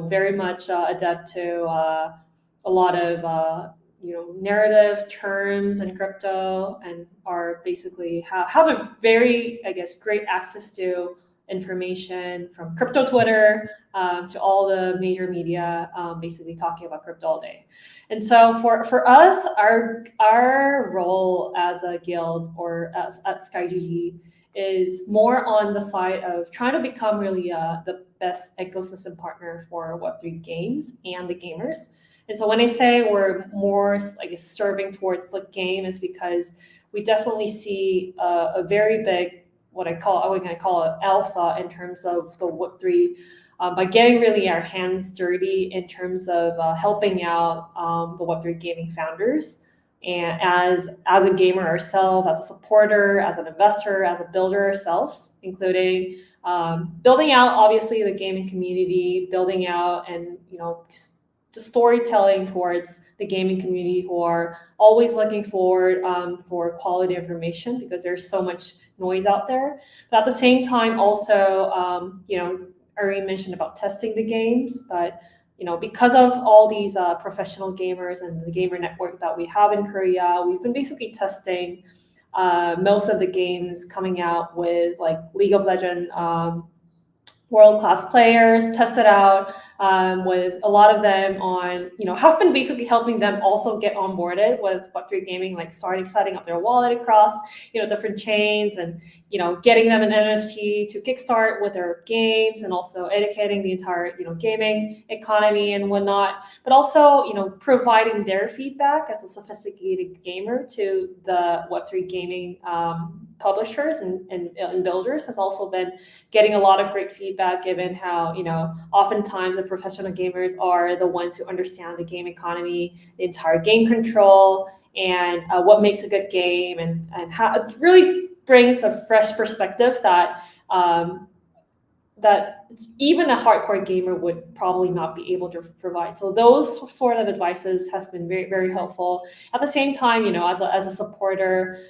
very much adept to a lot of narrative terms in crypto, and are basically have a very, I guess, great access to information from crypto Twitter to all the major media, basically talking about crypto all day. And so for us, our role as a guild or at SkyGG is more on the side of trying to become really the best ecosystem partner for Web3 games and the gamers. And so when I say we're more, I guess, serving towards the game, is because we definitely see a very big, what I call it alpha in terms of the Web3, by getting really our hands dirty in terms of helping out the Web3 gaming founders. And as a gamer ourselves, as a supporter, as an investor, as a builder ourselves, including building out, obviously, the gaming community, building out and, just storytelling towards the gaming community, who are always looking forward for quality information, because there's so much noise out there. But at the same time, also, Irene mentioned about testing the games, but because of all these professional gamers and the gamer network that we have in Korea, we've been basically testing most of the games coming out with, like, League of Legends world-class players, tested out with a lot of them on, have been basically helping them also get onboarded with Web3 gaming, like setting up their wallet across, different chains, and, getting them an NFT to kickstart with their games, and also educating the entire, gaming economy and whatnot, but also, providing their feedback as a sophisticated gamer to the Web3 gaming publishers and builders, has also been getting a lot of great feedback, given how, oftentimes the professional gamers are the ones who understand the game economy, the entire game control, and what makes a good game, and how it really brings a fresh perspective that that even a hardcore gamer would probably not be able to provide. So those sort of advices have been very, very helpful. At the same time, as a supporter,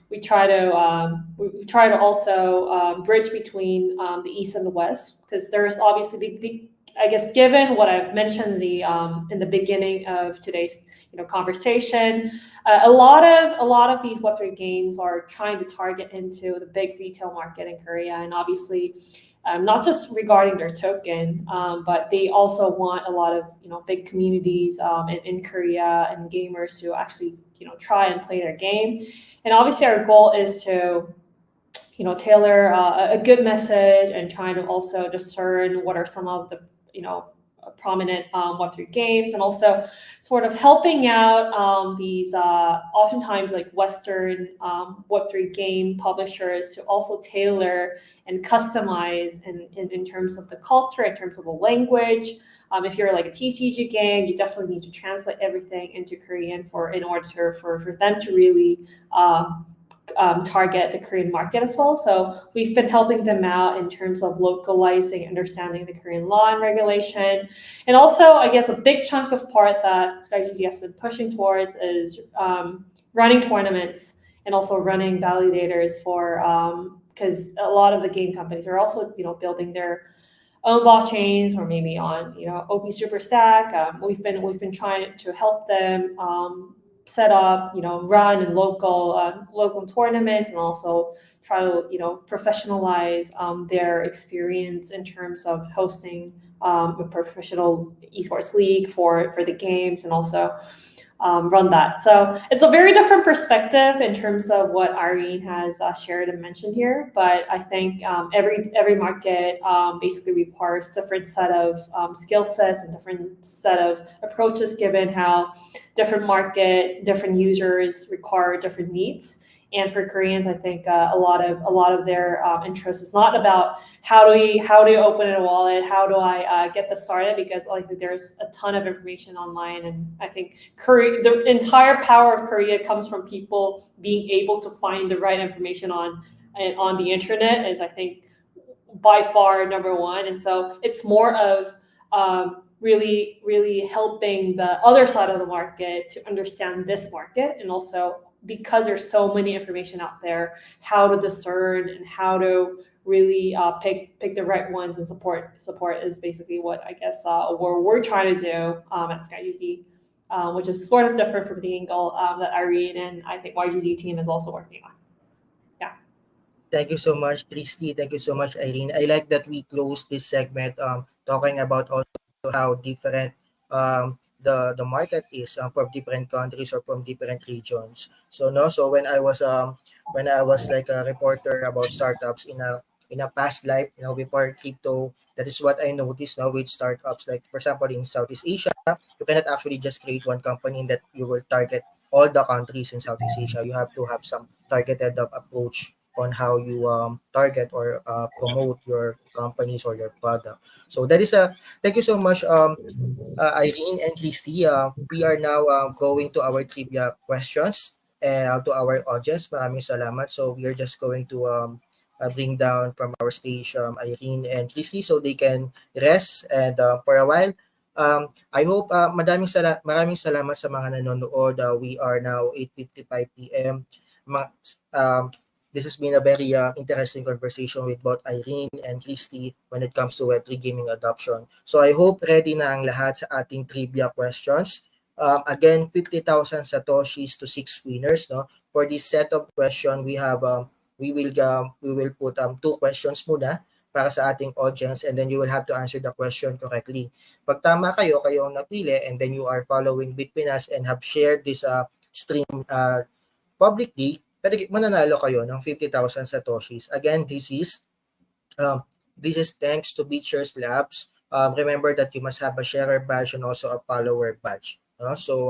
we try to also bridge between the East and the West, because there's obviously big, I guess, given what I've mentioned in the beginning of today's conversation, a lot of these Web3 games are trying to target into the big retail market in Korea, and obviously, not just regarding their token, but they also want a lot of big communities in Korea, and gamers to actually try and play their game. And obviously, our goal is to tailor a good message, and trying to also discern what are some of the prominent Web3 games, and also sort of helping out these oftentimes like Western Web3 game publishers to also tailor and customize in terms of the culture, in terms of the language. If you're like a TCG game, you definitely need to translate everything into Korean in order for them to really target the Korean market as well. So we've been helping them out in terms of localizing, understanding the Korean law and regulation. And also, I guess, a big chunk of part that SkyGG has been pushing towards is running tournaments, and also running validators for, because a lot of the game companies are also building their own blockchains, or maybe on OP Superstack. We've been trying to help them set up, run in local tournaments, and also try to professionalize their experience in terms of hosting a professional esports league for the games, and also run that. So it's a very different perspective in terms of what Irene has shared and mentioned here. But I think every market basically requires different set of skill sets and different set of approaches, given how different market, different users require different needs. And for Koreans, I think a lot of their interest is not about how do you open a wallet, how do I get this started, because like there's a ton of information online, and I think the entire power of Korea comes from people being able to find the right information on the internet, is I think by far number one. And so it's more of really helping the other side of the market to understand this market, and also because there's so many information out there, how to discern and how to really pick the right ones, and support is basically what I guess we're trying to do at SkyGG, which is sort of different from the angle that Irene and I think YGG team is also working on. Yeah. Thank you so much, Christy. Thank you so much, Irene. I like that we closed this segment talking about also how different the market is from different countries or from different regions. So when I was like a reporter about startups in a past life, before crypto, that is what I noticed now with startups. Like for example, in Southeast Asia, you cannot actually just create one company that you will target all the countries in Southeast Asia. You have to have some targeted approach on how you target or promote your companies or your product. So that is thank you so much, Irene and Christy. We are now going to our trivia questions and to our audience. Maraming salamat. So we are just going to bring down from our stage Irene and Christy so they can rest and for a while. I hope maraming salamat sa mga nanonood. We are now 8:55 p.m. This has been a very interesting conversation with both Irene and Christy when it comes to Web3 gaming adoption. So I hope ready na ang lahat sa ating trivia questions. Again, 50,000 satoshis to 6 winners. No, for this set of question, we will put 2 questions muna para sa ating audience, and then you will have to answer the question correctly. Pag tama kayo ang napili, and then you are following BitPinas and have shared this stream publicly, mananalo kayo ng 50,000 satoshis. Again, this is thanks to BitShares Labs. Remember that you must have a sharer badge and also a follower badge. So,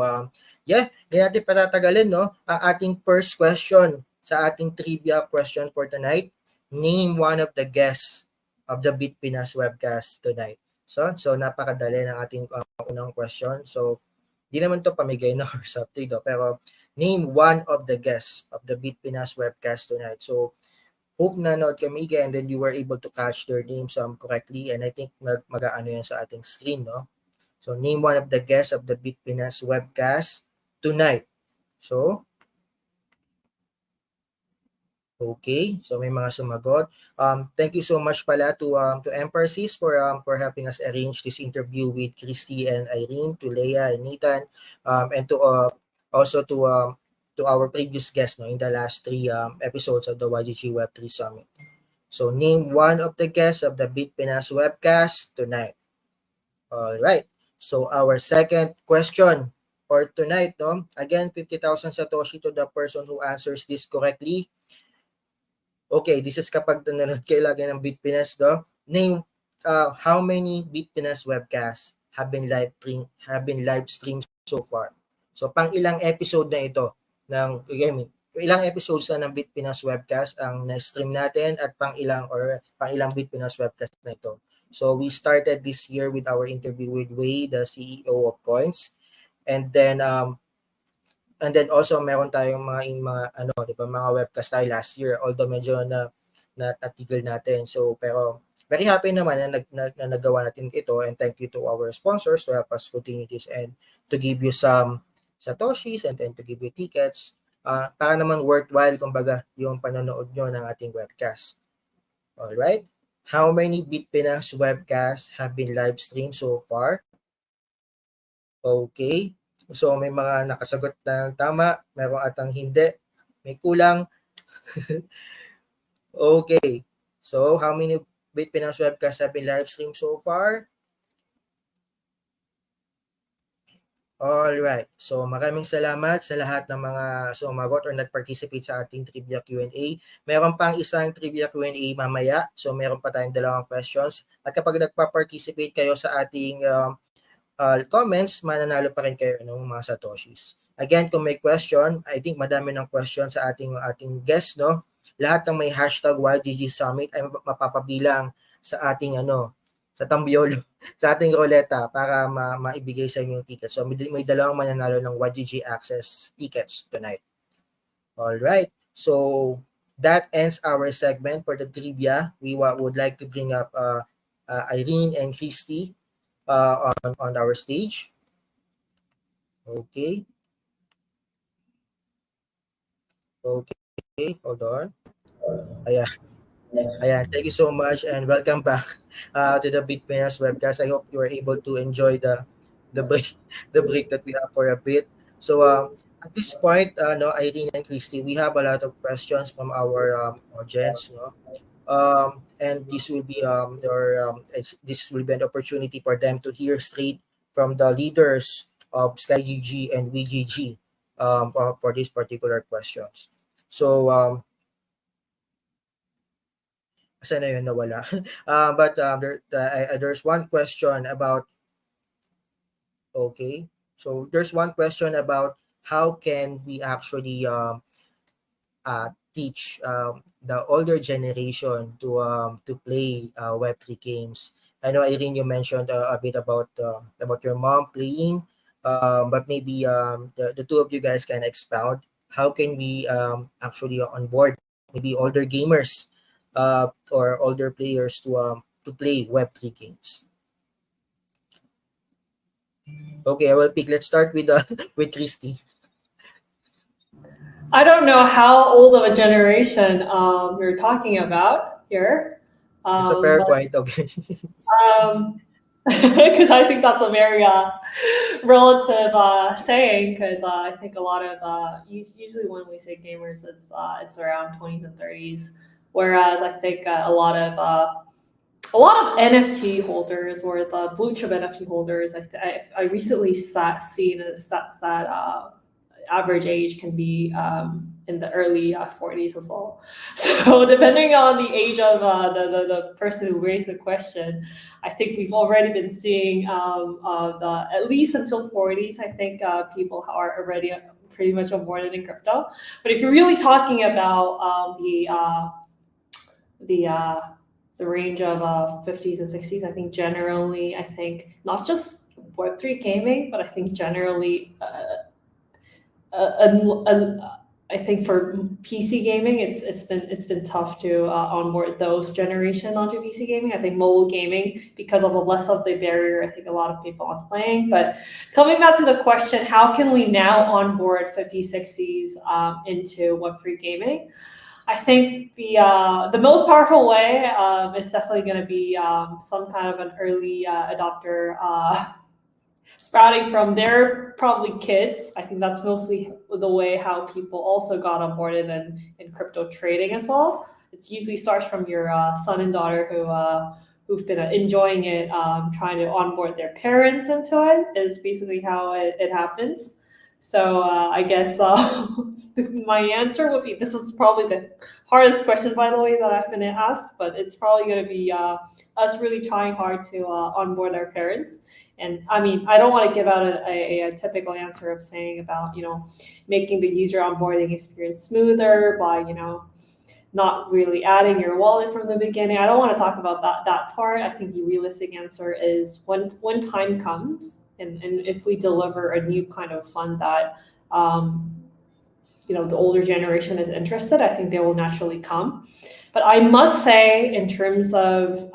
hindi natin patatagalin, ang ating first question sa ating trivia question for tonight. Name one of the guests of the BitPinas webcast tonight. So napakadali ng ating unang question. So, di naman to pamigay na or something, pero name one of the guests of the BitPinas webcast tonight. So, hope nanood kami and then you were able to catch their names correctly, and I think mag-aano yan sa ating screen, no? So, name one of the guests of the BitPinas webcast tonight. So, okay, so may mga sumagot. Thank you so much pala to Empersis for helping us arrange this interview with Christy and Irene, to Leia and Nathan, and to also to our previous guests, in the last 3 episodes of the YGG Web3 Summit. So name one of the guests of the BitPinas webcast tonight. All right. So our second question for tonight, again, 50,000 satoshi to the person who answers this correctly. Okay, this is kapag nanonood kayo lagi ng BitPinas, name how many BitPinas webcasts have been live streamed so far. So pang ilang episode na ito ilang episodes na ng BitPinas webcast ang na-stream natin, at pang ilang BitPinas webcast na ito. So we started this year with our interview with Wei, the CEO of Coins, and then also meron tayong mga webcast tayo last year, although medyo natigil natin. So pero very happy naman na nagawa natin ito, and thank you to our sponsors to help us continue this and to give you some satoshis and then to give you tickets para naman worthwhile kumbaga yung panonood nyo ng ating webcast. All right, how many BitPinas webcasts have been live streamed so far? Okay, So may mga nakasagot ng tama, meron atang hindi, may kulang. Okay. So how many BitPinas webcasts have been live streamed so far? Alright. So maraming salamat sa lahat ng mga sumagot or nag-participate sa ating trivia Q&A. Meron pang isang trivia Q&A mamaya. So meron pa tayong dalawang questions. At kapag nagpa-participate kayo sa ating comments, mananalo pa rin kayo ng mga satoshis. Again, kung may question, I think madami ng question sa ating guest, no? Lahat ng may hashtag YGG Summit ay mapapabilang sa ating sa tambiolo, sa ating roleta para maibigay sa inyo yung tickets. So may dalawang mananalo ng YGG access tickets tonight. All right. So that ends our segment for the trivia. We would like to bring up Irene and Christy on our stage. Okay. Okay, hold on. Ayan, thank you so much and welcome back to the BitPinas webcast. I hope you were able to enjoy the break that we have for a bit. So at this point, no, Irene and Christy, we have a lot of questions from our audience, no? And this will be this will be an opportunity for them to hear straight from the leaders of SkyGG and YGG for these particular questions. So saan na yun nawala? But there's one question about so there's one question about how can we actually teach the older generation to play Web3 games. I know Irene, you mentioned a bit about your mom playing, but maybe the two of you guys can expound. How can we actually onboard maybe older gamers or older players to play Web3 games? Okay, I will pick. Let's start with with Christy. I don't know how old of a generation you're talking about here. It's a fair point. Okay. Because I think that's a very relative saying. Because I think a lot of usually when we say gamers, it's around 20s and 30s. Whereas I think a lot of NFT holders or the blue chip NFT holders, I recently seen stats that average age can be in the early 40s as well. So depending on the age of the person who raised the question, I think we've already been seeing at least until 40s. I think people are already pretty much onboarded in crypto. But if you're really talking about the range of 50s and 60s, I think generally, not just Web3 gaming, but I think generally, I think for PC gaming, it's been tough to onboard those generation onto PC gaming. I think mobile gaming, because of the less of the barrier, I think a lot of people are playing. But coming back to the question, how can we now onboard 50s, 60s into Web3 gaming? I think the most powerful way is definitely going to be some kind of an early adopter sprouting from their probably kids. I think that's mostly the way how people also got onboarded in crypto trading as well. It usually starts from your son and daughter who've been enjoying it, trying to onboard their parents into it is basically how it happens. So I guess my answer would be, this is probably the hardest question, by the way, that I've been asked, but it's probably going to be us really trying hard to onboard our parents. And I mean, I don't want to give out a typical answer of saying about, making the user onboarding experience smoother by, not really adding your wallet from the beginning. I don't want to talk about that part. I think the realistic answer is when time comes, and if we deliver a new kind of fund that the older generation is interested, I think they will naturally come. But I must say, in terms of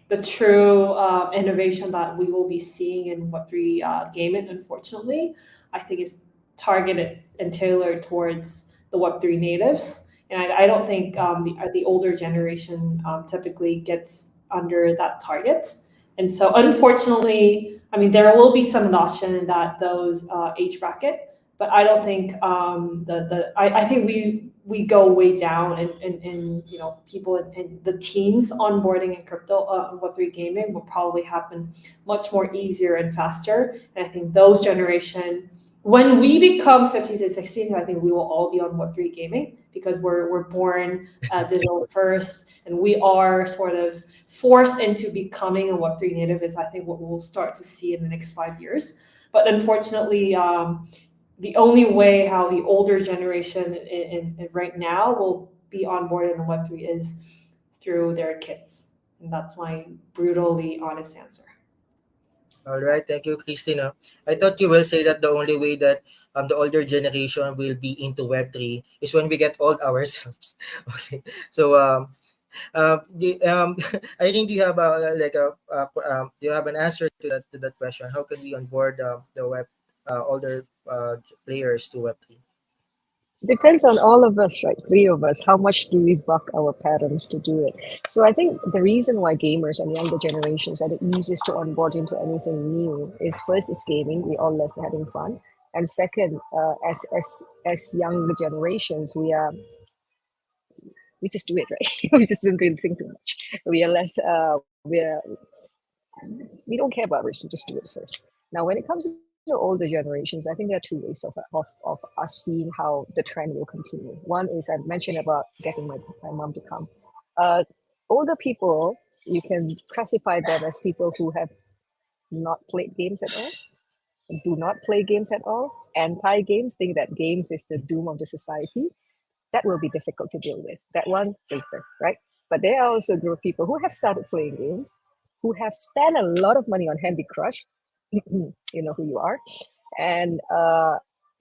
the true innovation that we will be seeing in Web3 gaming, unfortunately, I think it's targeted and tailored towards the Web3 natives. And I don't think the older generation typically gets under that target. And so unfortunately, I mean, there will be some adoption in those age bracket, but I don't think I think we go way down in people in the teens onboarding in crypto Web3 gaming will probably happen much more easier and faster. And I think those generation, when we become 15 to 16, I think we will all be on Web3 gaming because we're born digital first, and we are sort of forced into becoming a Web3 native is I think what we'll start to see in the next 5 years. But unfortunately, the only way how the older generation in right now will be onboarded in Web3 is through their kids. And that's my brutally honest answer. All right, thank you, Christina. I thought you will say that the only way that the older generation will be into Web3 is when we get old ourselves. Okay, so Irene, do you have do you have an answer to that question? How can we onboard the older players to Web3? Depends on all of us, right? Three of us. How much do we buck our parents to do it? So I think the reason why gamers and younger generations are the easiest to onboard into anything new is first, it's gaming. We all love having fun, and second, as younger generations, we just do it, right? We just don't really think too much. We are less. We don't care about risk. We just do it first. Now, when it comes to older generations, I think there are two ways of us seeing how the trend will continue. One is I mentioned about getting my mom to come. Older people, you can classify them as people who have not played games at all, do not play games at all, anti-games, think that games is the doom of the society. That will be difficult to deal with. That one later, right? But there are also a group of people who have started playing games, who have spent a lot of money on Candy Crush. You know who you are. And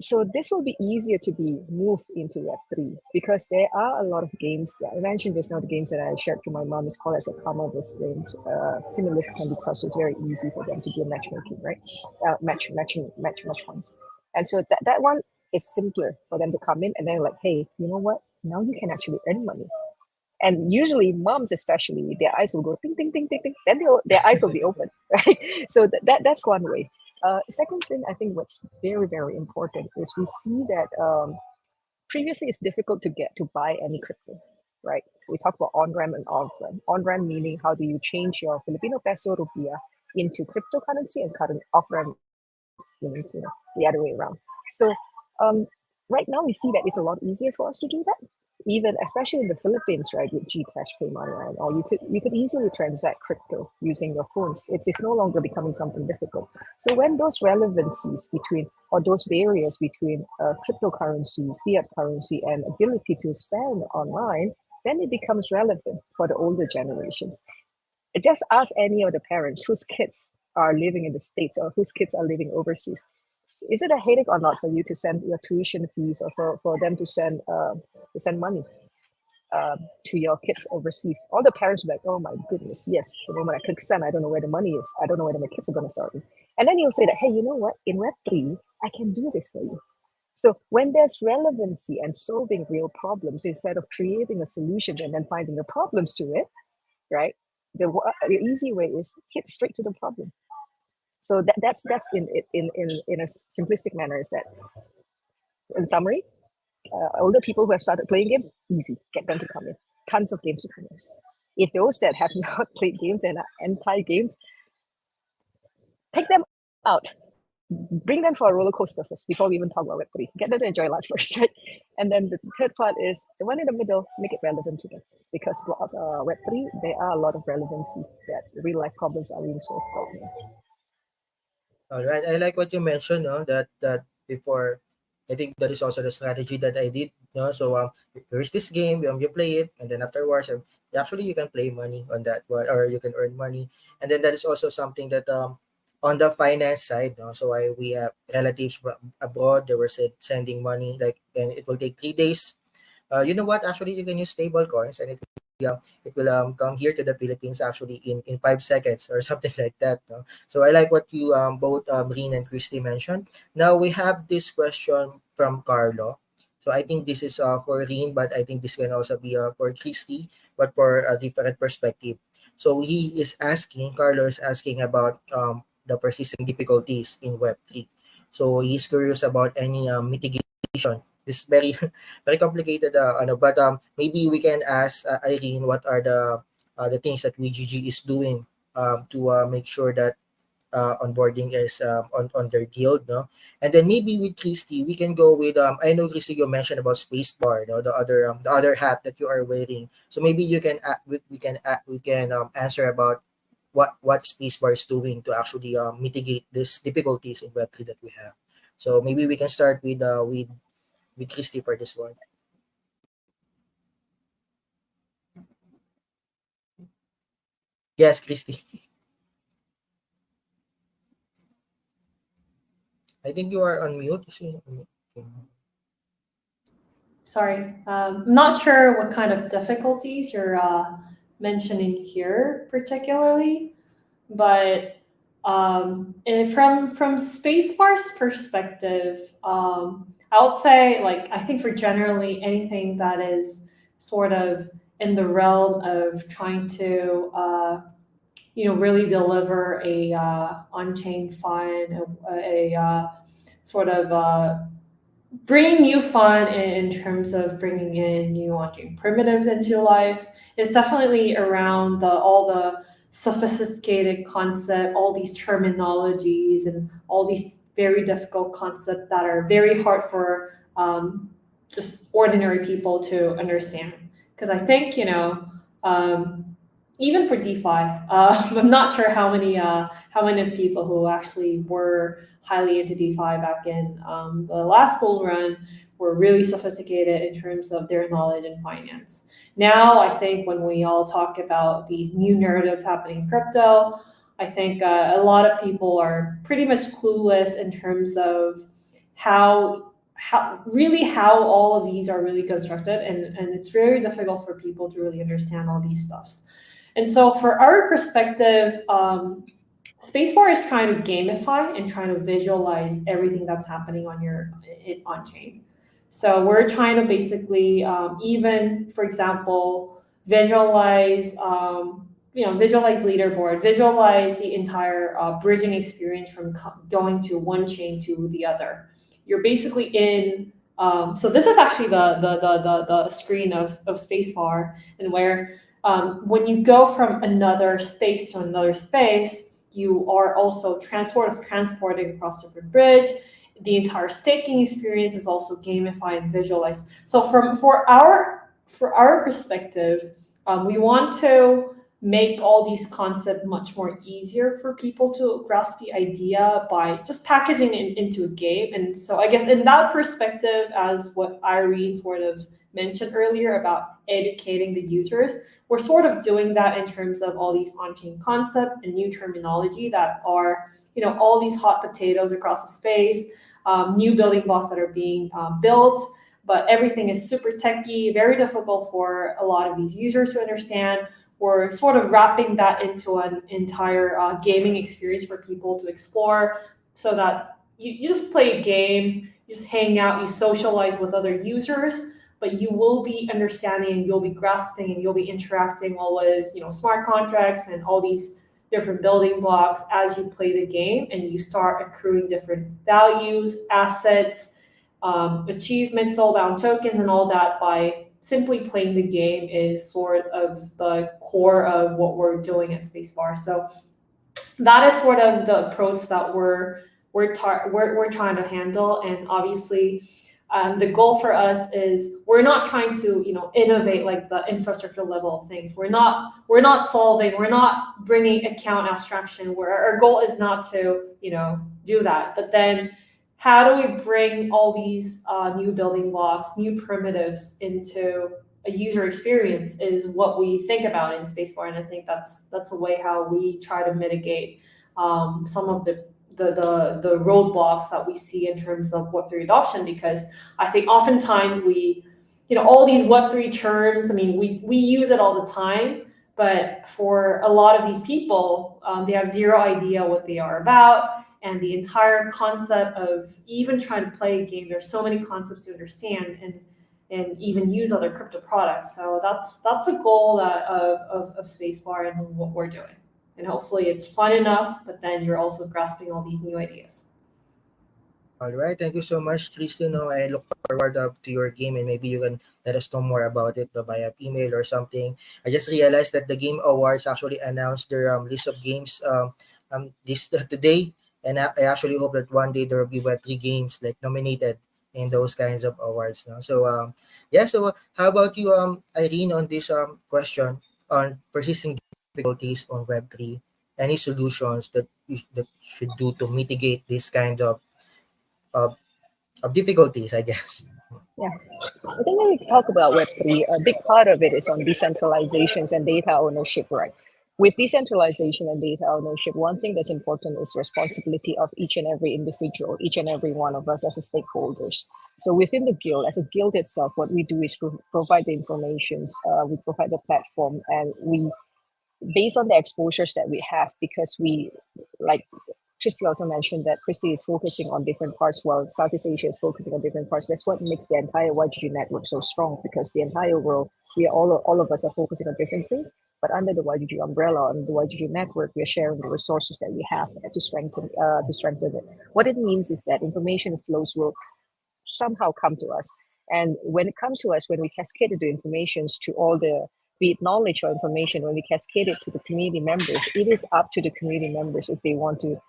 so this will be easier to be moved into Web3 because there are a lot of games that I mentioned just now. The games that I shared to my mom is called as a Karma-based games. Similar to Candy Crush, it's very easy for them to do matchmaking, right? Match points. And so that one is simpler for them to come in and then like, hey, you know what? Now you can actually earn money. And usually moms especially, their eyes will go ting, ting, ting, ting, ting. Then their eyes will be open, right? So that's one way. Second thing, I think what's very, very important is we see that previously it's difficult to buy any crypto, right? We talk about on-ramp and off-ramp. On-ramp meaning how do you change your Filipino peso rupiah into cryptocurrency, and off-ramp means the other way around. So right now we see that it's a lot easier for us to do that. Even especially in the Philippines, right, with Gcash Pay Online, or you could easily transact crypto using your phones. It's no longer becoming something difficult. So when those relevancies between, or those barriers between cryptocurrency, fiat currency, and ability to spend online, then it becomes relevant for the older generations. Just ask any of the parents whose kids are living in the States or whose kids are living overseas. Is it a headache or not for you to send your tuition fees, or for them to send money to your kids overseas? All the parents are like, oh my goodness, yes. The moment I click send, I don't know where the money is. I don't know whether my kids are going to start. And then you'll say that, hey, you know what? In Web3, I can do this for you. So when there's relevancy and solving real problems instead of creating a solution and then finding the problems to it, right? The easy way is hit straight to the problem. So that's in a simplistic manner is that, in summary, older people who have started playing games, easy, get them to come in. Tons of games to come in. If those that have not played games and are anti-games, take them out. Bring them for a roller coaster first before we even talk about Web3. Get them to enjoy life first, right? And then the third part is the one in the middle, make it relevant to them. Because Web3, there are a lot of relevancy that real life problems are being solved out here. All right, I like what you mentioned, that before, I think that is also the strategy that I did, so here's this game, you play it, and then afterwards, actually you can play money on that one, or you can earn money, and then that is also something that on the finance side, so we have relatives abroad, they were sending money, like, and it will take 3 days. You know what? Actually, you can use stable coins, and it will come here to the Philippines actually in 5 seconds or something like that. No? So I like what you both Reen and Christy mentioned. Now we have this question from Carlo. So I think this is for Reen, but I think this can also be for Christy, but for a different perspective. So Carlo is asking about the persisting difficulties in Web3. So he's curious about any mitigation. This is very very complicated, but maybe we can ask Irene what are the things that YGG is doing to make sure that onboarding is on their guild, no? And then maybe with Christy, we can go with I know Christy, you mentioned about spacebar, no, the other hat that you are wearing. So maybe you can we can answer about what spacebar is doing to actually mitigate these difficulties in Web3 that we have. So maybe we can start with Christy for this one. Yes, Christy. I think you are on mute. Sorry, I'm not sure what kind of difficulties you're mentioning here particularly, but from Spacebar's perspective, I would say, like, I think for generally anything that is sort of in the realm of trying to really deliver a on-chain fund, a sort of bringing new fun in terms of bringing in new on-chain primitives into life is definitely around all the sophisticated concept, all these terminologies, and all these very difficult concepts that are very hard for just ordinary people to understand. Because I think, even for DeFi, I'm not sure how many of people who actually were highly into DeFi back in the last bull run were really sophisticated in terms of their knowledge in finance. Now, I think when we all talk about these new narratives happening in crypto, I think a lot of people are pretty much clueless in terms of how all of these are really constructed, and it's very difficult for people to really understand all these stuffs. And so for our perspective, Spacebar is trying to gamify and trying to visualize everything that's happening on chain. So we're trying to basically even, for example, visualize leaderboard, visualize the entire bridging experience from going to one chain to the other. You're basically in. So this is actually the screen of Spacebar, and where when you go from another space to another space, you are also transporting across different bridge. The entire staking experience is also gamified and visualized. So for our perspective, we want to make all these concepts much more easier for people to grasp the idea by just packaging it into a game. And so I guess in that perspective, as what Irene sort of mentioned earlier about educating the users, we're sort of doing that in terms of all these on-chain concepts and new terminology that are, all these hot potatoes across the space, new building blocks that are being built, but everything is super techy, very difficult for a lot of these users to understand. We're sort of wrapping that into an entire gaming experience for people to explore, so that you just play a game, you just hang out, you socialize with other users, but you will be understanding, and you'll be grasping, and you'll be interacting all with smart contracts and all these different building blocks as you play the game, and you start accruing different values, assets, achievements, soulbound tokens, and all that by simply playing the game is sort of the core of what we're doing at Spacebar. So that is sort of the approach that we're trying to handle, and obviously. The goal for us is we're not trying to innovate like the infrastructure level of things. We're not bringing account abstraction. Our goal is not to do that. But then how do we bring all these new building blocks, new primitives into a user experience is what we think about in Spacebar, and I think that's the way how we try to mitigate some of the roadblocks that we see in terms of Web3 adoption, because I think oftentimes we, all these Web3 terms, I mean, we use it all the time, but for a lot of these people, they have zero idea what they are about, and the entire concept of even trying to play a game, there's so many concepts to understand and even use other crypto products. So that's the goal of Spacebar and what we're doing. And hopefully it's fun enough, but then you're also grasping all these new ideas. All right, thank you so much, Christy. No, I look forward to your game, and maybe you can let us know more about it via email or something. I just realized that the Game Awards actually announced their list of games this today, and I actually hope that one day there will be Web3 games like nominated in those kinds of awards. No? So yeah. So how about you, Irene, on this question on persisting difficulties on Web3? Any solutions that that should do to mitigate this kind of of difficulties, I guess. Yeah. I think when we talk about Web3, a big part of it is on decentralizations and data ownership, right? With decentralization and data ownership, one thing that's important is responsibility of each and every individual, each and every one of us as a stakeholders. So within the guild, as a guild itself, what we do is provide the informations, we provide the platform, and we, based on the exposures that we have, because we, like Christy also mentioned that Christy is focusing on different parts while Southeast Asia is focusing on different parts. That's what makes the entire YGG network so strong, because the entire world, we are all of us are focusing on different things, but under the YGG umbrella, under the YGG network, we are sharing the resources that we have to strengthen it. What it means is that information flows will somehow come to us. And when it comes to us, when we cascade the informations to all the, be it knowledge or information, when we cascade it to the community members, it is up to the community members if they want to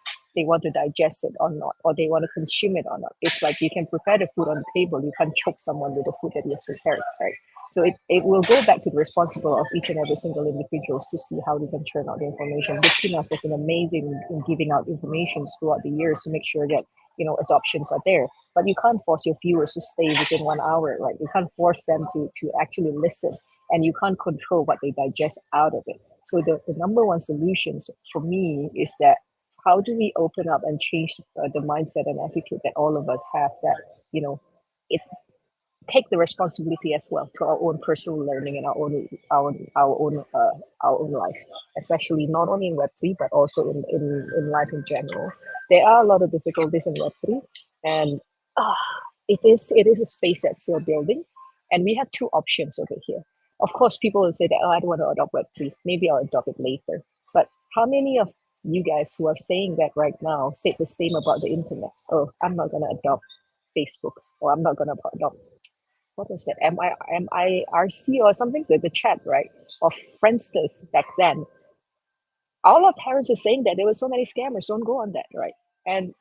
digest it or not, or they want to consume it or not. It's like you can prepare the food on the table, you can't choke someone with the food that you have prepared, right? So it will go back to the responsible of each and every single individuals to see how they can churn out the information. BitPinas have been amazing in giving out information throughout the years to make sure that, you know, adoptions are there. But you can't force your viewers to stay within 1 hour, right? You can't force them to actually listen, and you can't control what they digest out of it. So the number one solutions for me is that how do we open up and change the mindset and attitude that all of us have, that, you know, it take the responsibility as well to our own personal learning and our own life, especially not only in Web3 but also in life in general. There are a lot of difficulties in Web3, and it is a space that's still building, and we have two options over here. Of course, people will say that, oh, I don't want to adopt Web3. Maybe I'll adopt it later. But how many of you guys who are saying that right now said the same about the internet? Oh, I'm not going to adopt Facebook, or I'm not going to adopt, what was that, MIRC or something, the chat, right, of Friendsters back then. All our parents are saying that there were so many scammers, don't go on that, right? And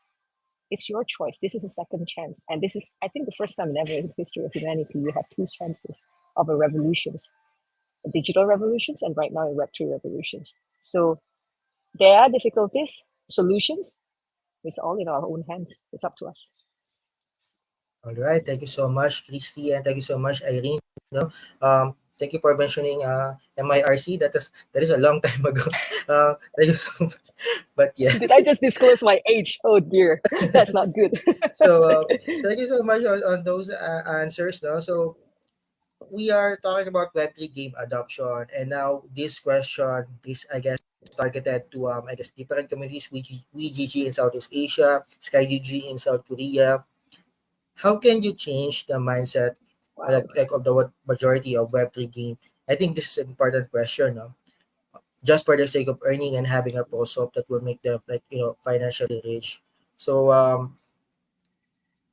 it's your choice. This is a second chance. And this is, I think, the first time in ever in the history of humanity, you have two chances of a revolutions, digital revolutions, and right now a Web3 revolutions. So there are difficulties, solutions. It's all in our own hands. It's up to us. All right, thank you so much, Christy, and thank you so much, Irene. Thank you for mentioning MIRC. That is a long time ago. Thank you so much. But yeah. Did I just disclose my age? Oh dear, that's not good. So thank you so much on those answers. No, so we are talking about Web3 game adoption, and now this question is, I guess, targeted to I guess different communities. YGG in Southeast Asia, SkyGG in South Korea. How can you change the mindset like of the majority of Web3 game? I think this is an important question. No? Just for the sake of earning and having a pro shop that will make them, like, you know, financially rich. So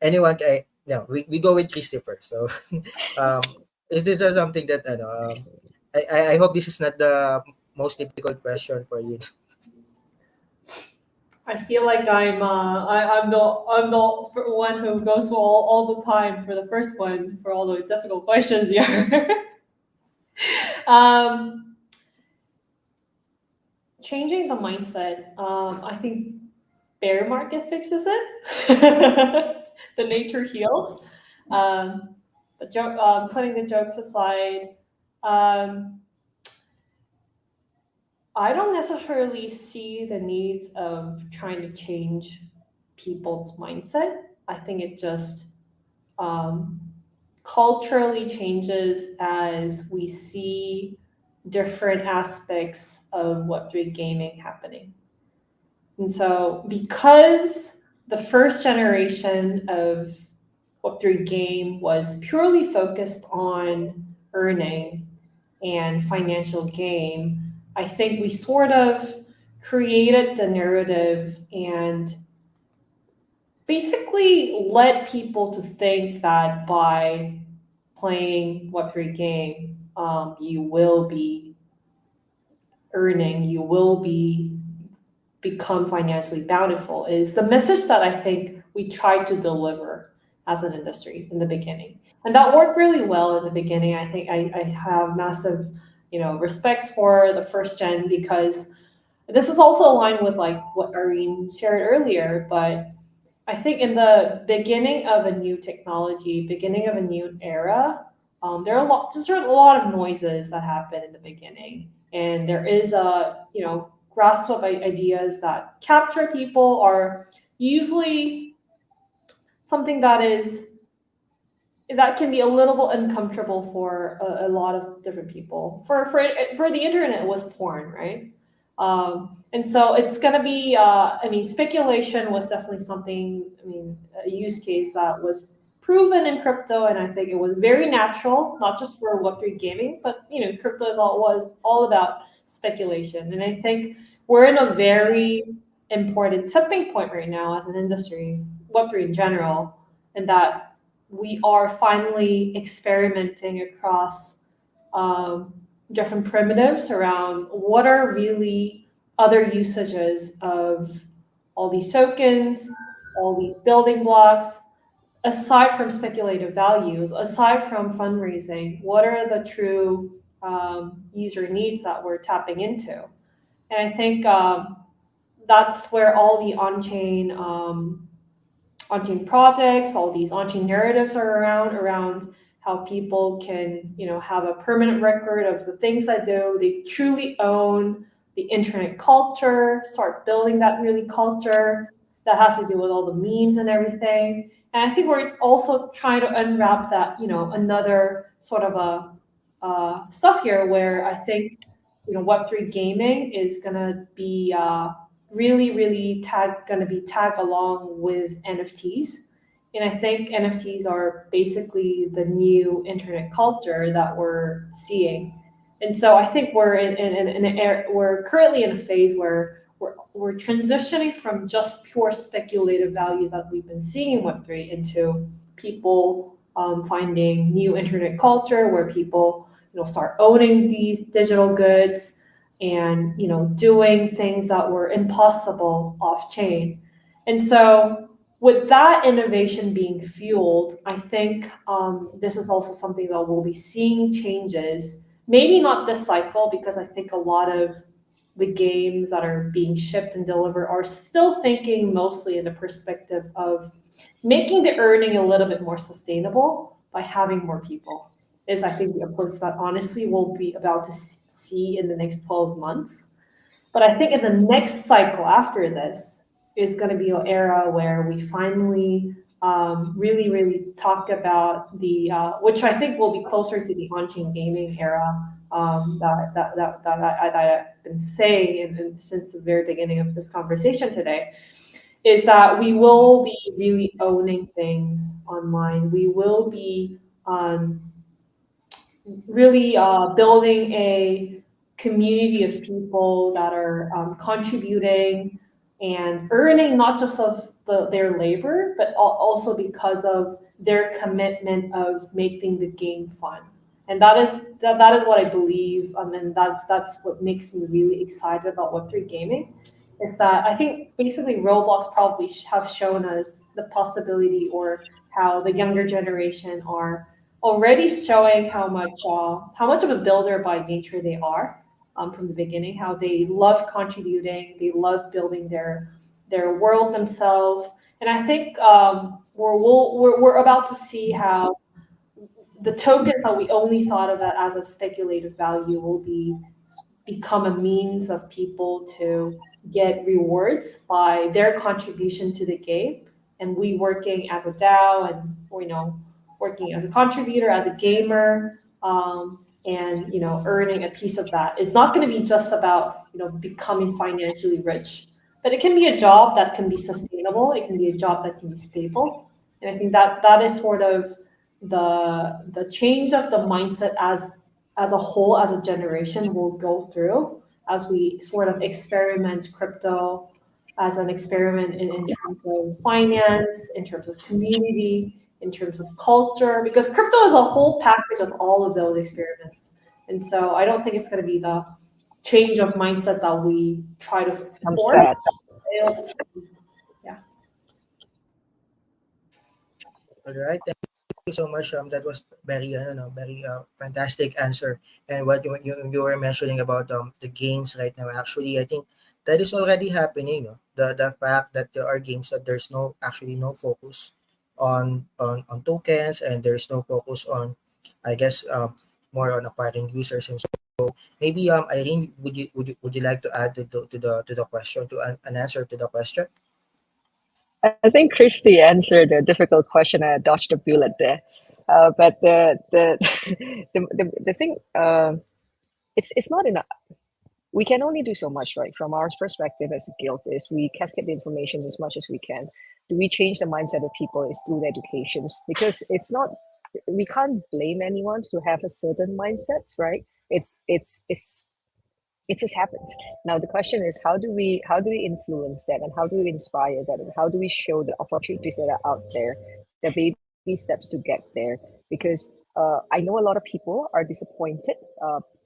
anyone no, we go with Christopher. So is this something that I hope this is not the most difficult question for you. I feel like I'm the one who goes all the time for the first one for all the difficult questions here. Changing the mindset. I think bear market fixes it. The nature heals. But putting the jokes aside, I don't necessarily see the needs of trying to change people's mindset. I think it just culturally changes as we see different aspects of Web3 gaming happening. And so because the first generation of Web3 game was purely focused on earning and financial gain, I think we sort of created the narrative and basically led people to think that by playing Web3 game, you will be earning, you will become financially bountiful, is the message that I think we tried to deliver as an industry in the beginning. And that worked really well in the beginning. I think I have massive, respects for the first gen, because this is also aligned with like what Irene shared earlier, but I think in the beginning of a new technology, beginning of a new era, there are a lot of noises that happen in the beginning, and there is a grasp of ideas that capture people are usually something that can be a little bit uncomfortable for a lot of different people. For the internet, it was porn, right? And so it's going to be, speculation was definitely something, a use case that was proven in crypto. And I think it was very natural, not just for Web3 gaming, but, crypto was all about speculation. And I think we're in a very important tipping point right now as an industry, Web3 in general, and that we are finally experimenting across different primitives around what are really other usages of all these tokens, all these building blocks, aside from speculative values, aside from fundraising. What are the true user needs that we're tapping into? And I think that's where all the on-chain projects, all these on-chain narratives are around how people can, have a permanent record of the things they do. They truly own the internet culture, start building that really culture that has to do with all the memes and everything. And I think we're also trying to unwrap that, another sort of a stuff here where I think, Web3 gaming is gonna be really tag along with NFTs. And I think NFTs are basically the new internet culture that we're seeing. And so I think we're we're currently in a phase where we're transitioning from just pure speculative value that we've been seeing in Web3 into people finding new internet culture where people start owning these digital goods and doing things that were impossible off chain. And so with that innovation being fueled, I think this is also something that we'll be seeing changes. Maybe not this cycle, because I think a lot of the games that are being shipped and delivered are still thinking mostly in the perspective of making the earning a little bit more sustainable by having more people, is I think the approach that honestly we'll be about to see in the next 12 months. But I think in the next cycle after this is going to be an era where we finally really talk about the, which I think will be closer to the on-chain gaming era that I've been saying since the very beginning of this conversation today, is that we will be really owning things online. We will be really building a community of people that are contributing and earning not just of their labor, but also because of their commitment of making the game fun. And that is what I believe, and that's what makes me really excited about Web3 gaming, is that I think basically Roblox probably have shown us the possibility, or how the younger generation are already showing how much of a builder by nature they are from the beginning, how they love contributing, they love building their world themselves. And I think we're about to see how the tokens that we only thought of as a speculative value will become a means of people to get rewards by their contribution to the game, and we working as a DAO and working as a contributor, as a gamer, and earning a piece of that. It's not going to be just about becoming financially rich, but it can be a job that can be sustainable. It can be a job that can be stable, and I think that is sort of the change of the mindset as a whole, as a generation will go through. as we sort of experiment crypto as an experiment in terms of finance, in terms of community, in terms of culture, because crypto is a whole package of all of those experiments. And so I don't think it's going to be the change of mindset that we try to I'm force. sad. It'll just, yeah. All right. Thank you so much. That was very, very fantastic answer. And what you were mentioning about the games right now, actually, I think that is already happening. No? The fact that there are games that there's no focus on tokens, and there's no focus on, I guess, more on acquiring users. And so maybe Irene, would you like to add to the question, to an answer to the question? I think Christy answered a difficult question. I dodged a bullet there. But the the thing, it's not enough. We can only do so much, right? From our perspective as a guild, is we cascade the information as much as we can. Do we change the mindset of people? Is through the educations, because it's not. We can't blame anyone to have a certain mindsets, right? It just happens. Now the question is, how do we influence that, and how do we inspire that, and how do we show the opportunities that are out there, the baby steps to get there? Because I know a lot of people are disappointed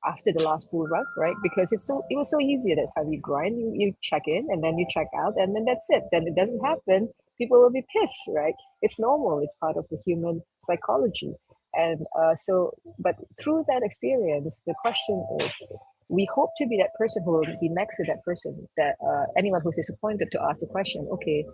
after the last bull run, right? Because it was so easy at that time. You grind, you check in, and then you check out, and then that's it. Then it doesn't happen. People will be pissed, right? It's normal. It's part of the human psychology. And but through that experience, the question is, we hope to be that person who will be next to that person, that anyone who's disappointed, to ask the question, okay,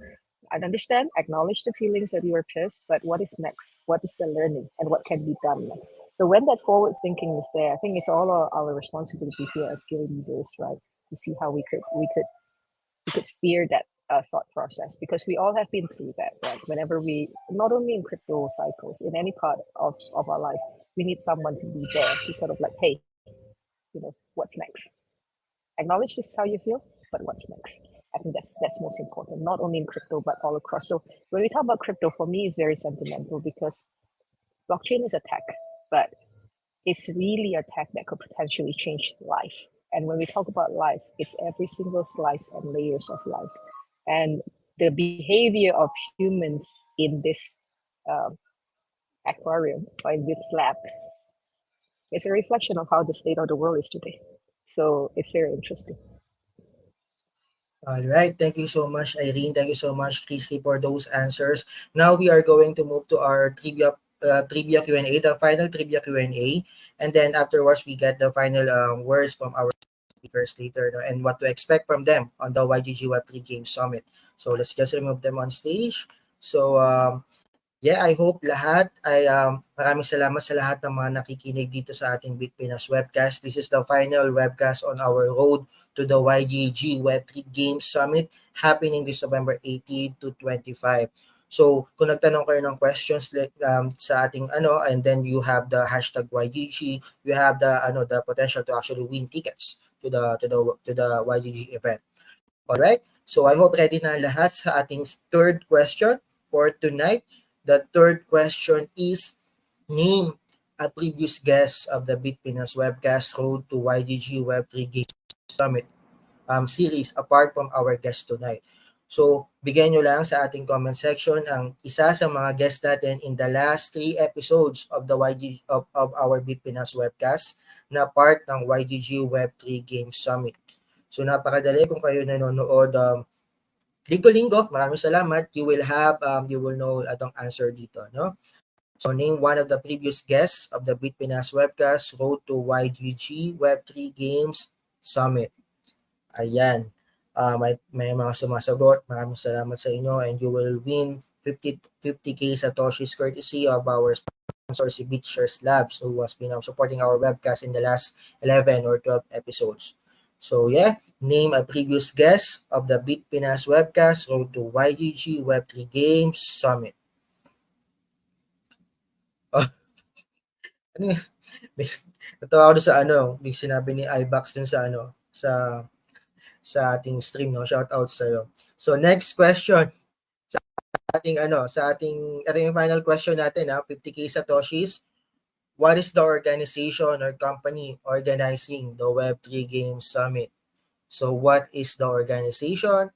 I understand, acknowledge the feelings that you are pissed, but what is next? What is the learning, and what can be done next? So when that forward thinking is there, I think it's all our responsibility here as guild leaders, right, to see how we could steer that thought process, because we all have been through that, right? Whenever we, not only in crypto cycles, in any part of our life, we need someone to be there to sort of like, hey, what's next? Acknowledge this is how you feel, but what's next? I think that's most important, not only in crypto, but all across. So when we talk about crypto, for me, it's very sentimental, because blockchain is a tech, but it's really a tech that could potentially change life. And when we talk about life, it's every single slice and layers of life. And the behavior of humans in this aquarium, or in this lab, is a reflection of how the state of the world is today. So it's very interesting. All right. Thank you so much, Irene. Thank you so much, Christy, for those answers. Now we are going to move to our trivia Q&A, the final trivia Q&A. And then afterwards, we get the final words from our speakers later, no, and what to expect from them on the YGG Web3 Game Summit. So let's just remove them on stage. So yeah, I hope lahat ay maraming salamat sa lahat ng mga nakikinig dito sa ating BitPinas webcast. This is the final webcast on our road to the YGG Web3 Game Summit happening this November 18 to 25. So, kung nagtanong kayo ng questions sa ating and then you have the hashtag YGG, you have the potential to actually win tickets to the YGG event. All right? So, I hope ready na lahat sa ating third question for tonight. The third question is, name a previous guest of the BitPinas webcast road to YGG Web3 Game Summit series apart from our guest tonight. So, bigyan nyo lang sa ating comment section ang isa sa mga guests natin in the last 3 episodes of the YGG of our BitPinas webcast na part ng YGG Web3 Game Summit. So, napakadali kung kayo nanonood linggo-linggo, maraming salamat. You will know atong answer dito, no? So name one of the previous guests of the BitPinas webcast road to YGG Web3 Games Summit. Ayan. May mga sumasagot. Maraming salamat sa inyo, and you will win 50k Satoshis courtesy of our sponsor, si BitShares Labs, who has been supporting our webcast in the last 11 or 12 episodes. So yeah, name a previous guest of the BitPinas webcast road to YGG Web3 Games Summit. Natawa ako sa big sinabi ni iBox dun sa ating stream, no? Shout out sa iyo. So next question. Sa ating final question natin, 50k Satoshis. What is the organization or company organizing the Web3 Game Summit? So what is the organization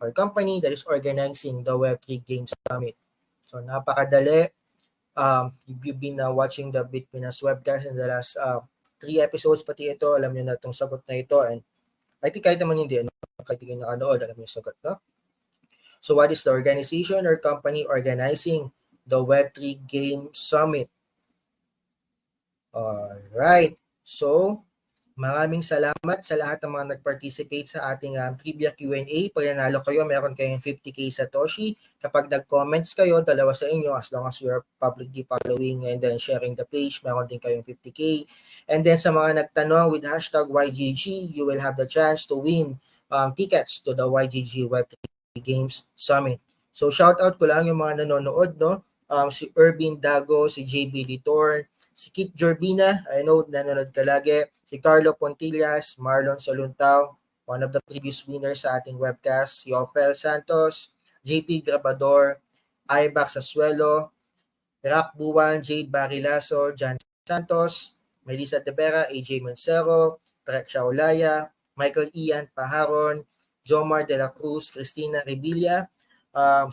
or company that is organizing the Web3 Game Summit? So napakadali. You've been watching the BitPinas webcast in the last 3 episodes, pati ito, alam niyo na itong sagot na ito. And I think kahit naman hindi, kahit hindi nakanood, alam niyo yung sagot, no? So what is the organization or company organizing the Web3 Game Summit? Alright. So, maraming salamat sa lahat ng mga nag-participate sa ating trivia Q&A. Pag nanalo kayo, meron kayong 50k Satoshi. Kapag nag-comments kayo, dalawa sa inyo, as long as you're publicly following and then sharing the page, meron din kayong 50k. And then sa mga nagtanong with hashtag YGG, you will have the chance to win tickets to the YGG Web3 Games Summit. So shout out ko lang yung mga nanonood, no? Si Irvin Dago, si JB Litorn, si Kit Jorbina, I know nanonood ka lagi, si Carlo Pontillas, Marlon Saluntao, one of the previous winners sa ating webcast, si Ofel Santos, JP Grabador, Ibax Asuelo, Rock Buwan, Jade Barilaso, Jan Santos, Melissa De Vera, AJ Mancero, Trek Shaulaya, Michael Ian Paharon, Jomar De La Cruz, Cristina Revilla,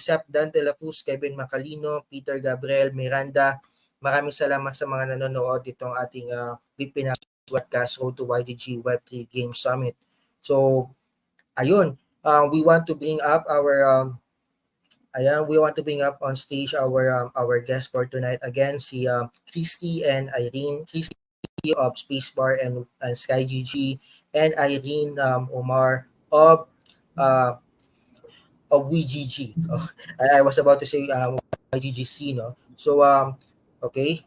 Sep Dan De La Cruz, Kevin Macalino, Peter Gabriel Miranda. Maraming salamat sa mga nanonood itong ating BitPinas Webcast Road to YGG Web3 Game Summit. So, ayun, we want to bring up our on stage our guest for tonight again, si Christy and Irene. Christy of Spacebar and SkyGG, and Irene Umar of YGG. Oh, I was about to say YGGC, no? So okay.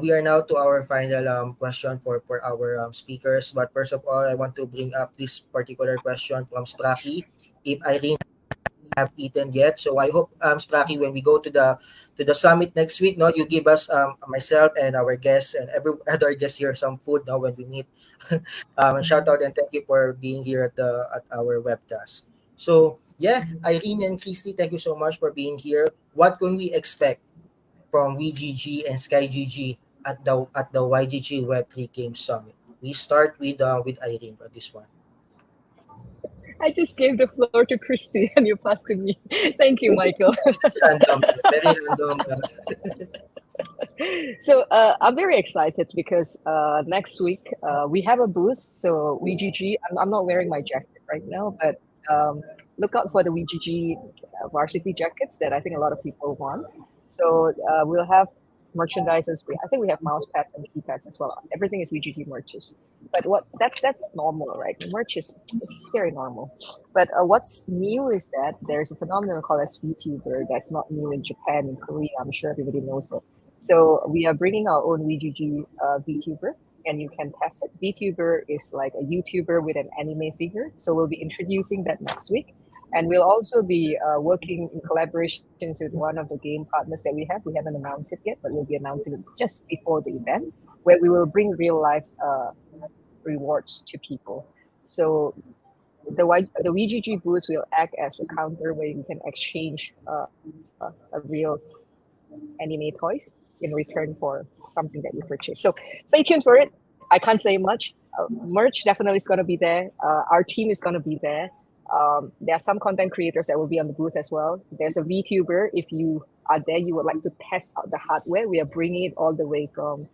We are now to our final question for our speakers. But first of all, I want to bring up this particular question from Spracky. If Irene have eaten yet, so I hope Spracky, when we go to the summit next week, no, you give us myself and our guests and every other guests here some food, no, when we meet. Shout out and thank you for being here at our webcast. So yeah, Irene and Christy, thank you so much for being here. What can we expect from YGG and SkyGG at the YGG Web3 Game Summit? We start with Irene for this one. I just gave the floor to Christy and you passed to me. Thank you, Michael. It's random, very random. So I'm very excited because next week we have a booth. So YGG, I'm not wearing my jacket right now, but look out for the YGG varsity jackets that I think a lot of people want. So we'll have merchandises. I think we have mouse pads and keypads as well. Everything is YGG merches. But that's normal, right? Merch is very normal. But what's new is that there's a phenomenon called as VTuber that's not new in Japan and Korea. I'm sure everybody knows it. So we are bringing our own YGG VTuber, and you can test it. VTuber is like a YouTuber with an anime figure. So we'll be introducing that next week. And we'll also be working in collaborations with one of the game partners that we have. We haven't announced it yet, but we'll be announcing it just before the event, where we will bring real life rewards to people. So the YGG booth will act as a counter where you can exchange a real anime toys in return for something that you purchase. So stay tuned for it. I can't say much. Merch definitely is going to be there. Our team is going to be there. There are some content creators that will be on the booth as well. There's a VTuber. If you are there, you would like to test out the hardware. We are bringing it all the way from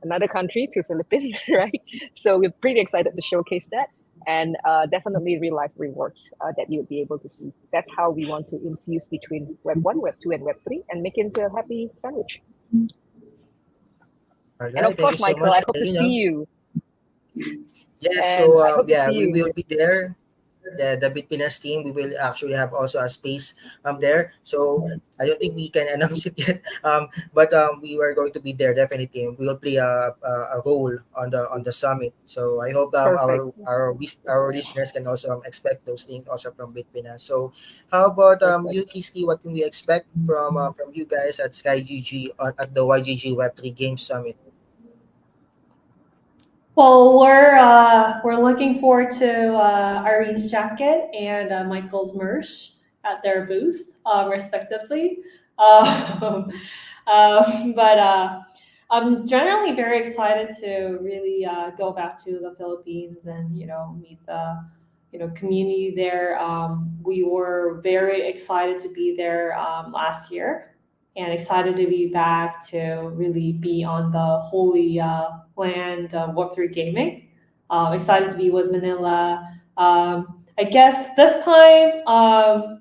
another country to Philippines, right? So we're pretty excited to showcase that, and definitely real life rewards that you'll be able to see. That's how we want to infuse between Web 1, Web 2, and Web 3 and make it into a happy sandwich. Right, and of course, Michael, I hope to see you. Yes, so we will be there. The BitPinas team, we will actually have also a space there. So I don't think we can announce it yet. But we are going to be there definitely. We will play a role on the summit. So I hope our listeners can also expect those things also from BitPinas. So how about you, Christy? What can we expect from you guys at SkyGG at the YGG Web3 Game Summit? Well, we're looking forward to Irene's jacket and Michael's merch at their booth, respectively. But I'm generally very excited to really go back to the Philippines and meet the community there. We were very excited to be there last year, and excited to be back to really be on the holy land of Web3 gaming. Excited to be with Manila. I guess this time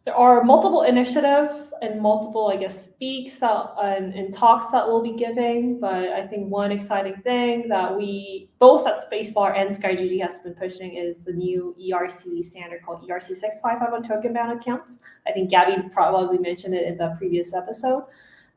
there are multiple initiatives and multiple, I guess, speaks that and talks that we'll be giving. But I think one exciting thing that we both at Spacebar and SkyGG has been pushing is the new ERC standard called ERC 655 on token bound accounts. I think Gabby probably mentioned it in the previous episode.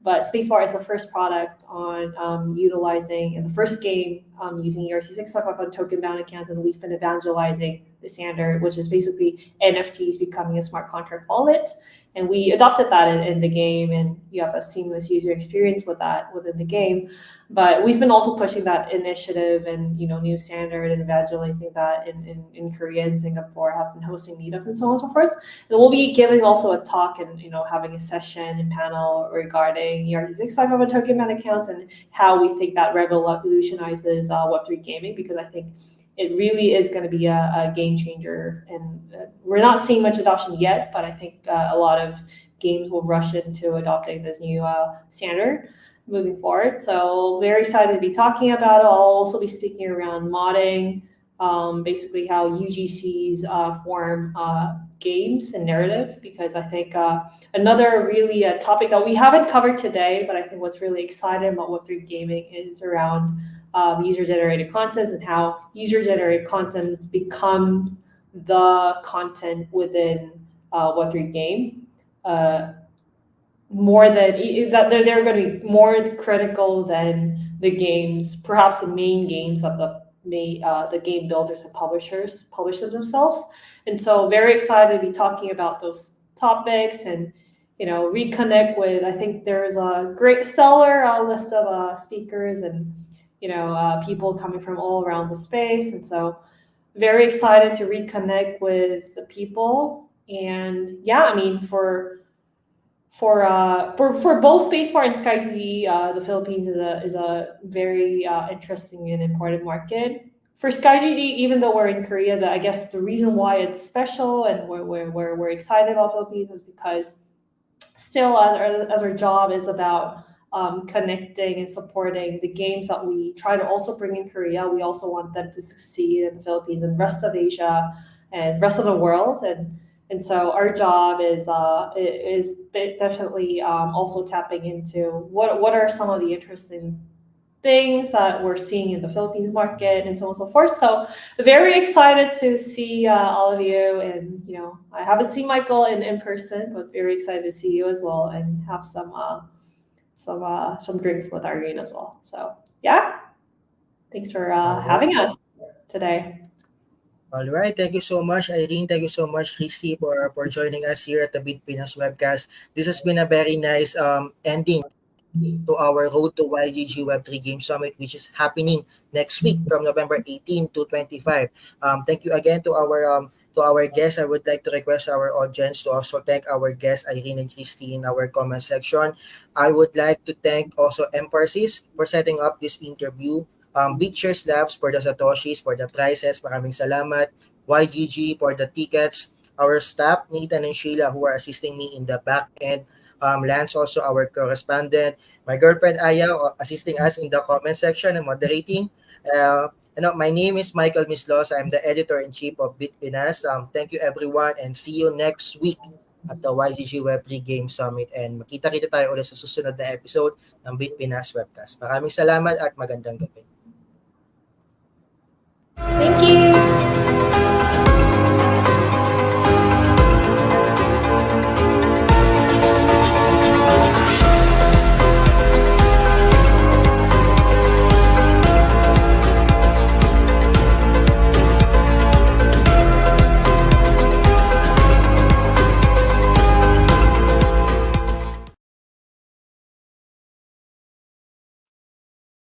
But Spacebar is the first product on utilizing in the first game using ERC 655 on token bound accounts, and we've been evangelizing the standard, which is basically NFTs becoming a smart contract wallet. And we adopted that in the game, and you have a seamless user experience with that within the game. But we've been also pushing that initiative and new standard and evangelizing that in Korea and Singapore, have been hosting meetups and so on and so forth. And we'll be giving also a talk and having a session and panel regarding ERC 655 token man accounts and how we think that revolutionizes Web3 gaming, because I think it really is going to be a game changer. And we're not seeing much adoption yet, but I think a lot of games will rush into adopting this new standard moving forward. So very excited to be talking about it. I'll also be speaking around modding, basically how UGCs form games and narrative, because I think another really topic that we haven't covered today, but I think what's really exciting about Web3 gaming is around user-generated content and how user-generated content becomes the content within Web3 game. More than that, they're going to be more critical than the games, perhaps the main games that the game builders and publishers publish them themselves. And so very excited to be talking about those topics and reconnect with, I think there's a great stellar list of speakers and people coming from all around the space. And so very excited to reconnect with the people. And yeah, I mean, for both Spacebar and SkyGG, the Philippines is a very interesting and important market. For SkyGG, even though we're in Korea, I guess the reason why it's special and we're excited about Philippines is because still, as our job is about connecting and supporting the games that we try to also bring in Korea, we also want them to succeed in the Philippines and rest of Asia and rest of the world. And so our job is definitely also tapping into what are some of the interesting things that we're seeing in the Philippines market and so on and so forth. So very excited to see all of you. And I haven't seen Michael in person, but very excited to see you as well and have some drinks with Irene as well. So yeah, thanks for having us today. All right. Thank you so much, Irene. Thank you so much, Christy, for joining us here at the BitPinas webcast. This has been a very nice ending to our Road to YGG Web3 Game Summit, which is happening next week from November 18 to 25. Thank you again to our guests. I would like to request our audience to also thank our guests, Irene and Christy, in our comment section. I would like to thank also Emparsis for setting up this interview. BitShares Labs for the Satoshis, for the prizes. Maraming salamat. YGG for the tickets. Our staff, Nathan and Sheila, who are assisting me in the back end. Lance, also our correspondent. My girlfriend, Aya, assisting us in the comment section and moderating. My name is Michael Mislos. I'm the editor-in-chief of BitPinas. Thank you, everyone, and see you next week at the YGG Web3 Game Summit. And makita-kita tayo ulit sa susunod na episode ng BitPinas Webcast. Maraming salamat at magandang gabi. Thank you.